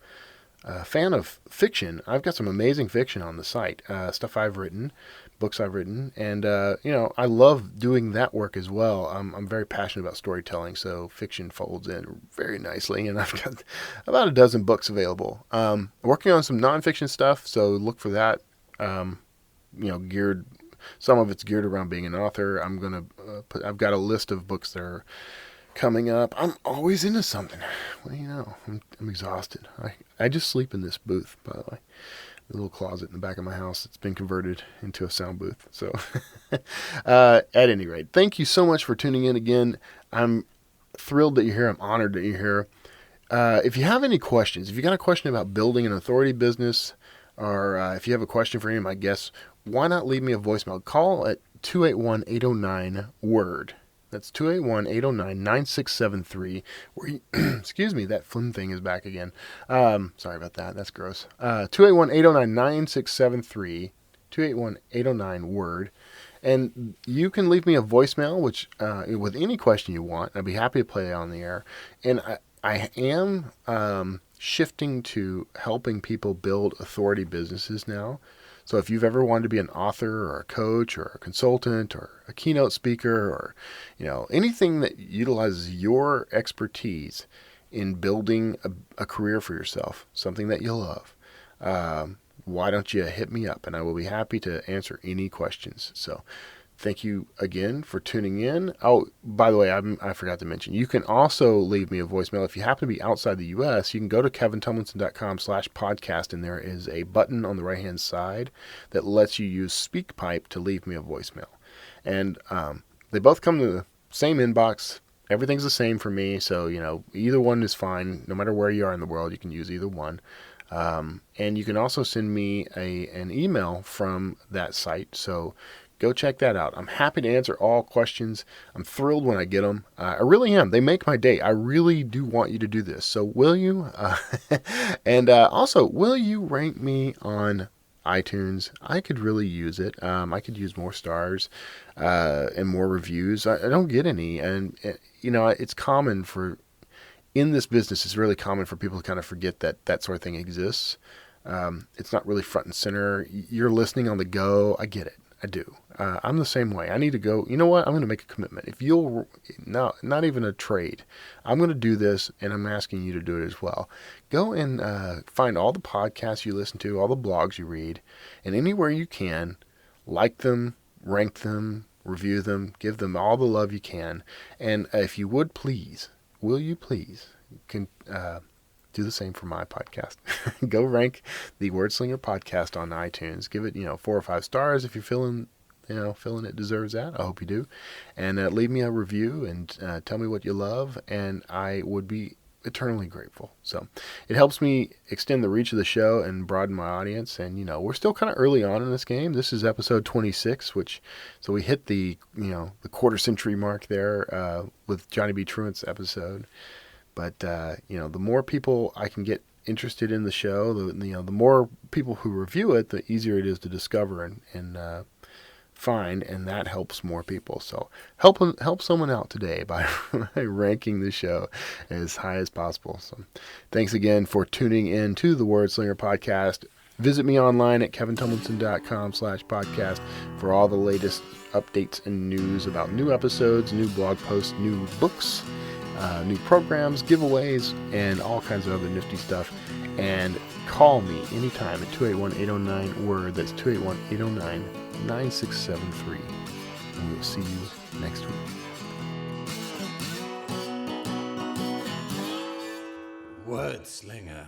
fan of fiction, I've got some amazing fiction on the site, stuff I've written, books I've written, and I love doing that work as well. I'm very passionate about storytelling, so fiction folds in very nicely, and I've got about a dozen books available. Working on some nonfiction stuff, so look for that. Some of it's geared around being an author. I've got a list of books that are coming up. I'm always into something. Well, I'm exhausted. I just sleep in this booth, by the way. The little closet in the back of my house that's been converted into a sound booth. So, at any rate, thank you so much for tuning in again. I'm thrilled that you're here. I'm honored that you're here. If you have any questions, if you got a question about building an authority business, or if you have a question for any of my guests, why not leave me a voicemail? Call at 281-809-WORD. That's 281-809-9673. Excuse me, that phone thing is back again. Sorry about that. That's gross. 281-809-9673. 281-809-WORD. And you can leave me a voicemail, which with any question you want. I'd be happy to play it on the air. And I am shifting to helping people build authority businesses now. So if you've ever wanted to be an author or a coach or a consultant or a keynote speaker or, anything that utilizes your expertise in building a career for yourself, something that you love, why don't you hit me up, and I will be happy to answer any questions. So thank you again for tuning in. Oh, by the way, I forgot to mention, you can also leave me a voicemail. If you happen to be outside the U.S., you can go to kevintumlinson.com/podcast, and there is a button on the right-hand side that lets you use SpeakPipe to leave me a voicemail. And they both come to the same inbox. Everything's the same for me, so, either one is fine. No matter where you are in the world, you can use either one. And you can also send me an email from that site, so go check that out. I'm happy to answer all questions. I'm thrilled when I get them. I really am. They make my day. I really do want you to do this. So will you? And also, will you rank me on iTunes? I could really use it. I could use more stars and more reviews. I don't get any. And, it's common in this business, it's really common for people to kind of forget that sort of thing exists. It's not really front and center. You're listening on the go. I get it. I do. I'm the same way. I need to go, you know what? I'm going to make a commitment. If you'll, not even a trade, I'm going to do this, and I'm asking you to do it as well. Go and find all the podcasts you listen to, all the blogs you read, and anywhere you can, like them, rank them, review them, give them all the love you can. And if you would please, will you please, do the same for my podcast. Go rank the Wordslinger podcast on iTunes. Give it, 4 or 5 stars if you're feeling it deserves that. I hope you do. And leave me a review and tell me what you love, and I would be eternally grateful. So it helps me extend the reach of the show and broaden my audience. And, we're still kind of early on in this game. This is episode 26, so we hit the the quarter century mark there with Johnny B. Truant's episode. But, the more people I can get interested in the show, the more people who review it, the easier it is to discover and find, and that helps more people. So help someone out today by ranking the show as high as possible. So thanks again for tuning in to the Wordslinger podcast. Visit me online at kevintumlinson.com/podcast for all the latest updates and news about new episodes, new blog posts, new books. new programs, giveaways, and all kinds of other nifty stuff. And call me anytime at 281-809-WORD. That's 281-809-9673. And we'll see you next week. Word Slinger.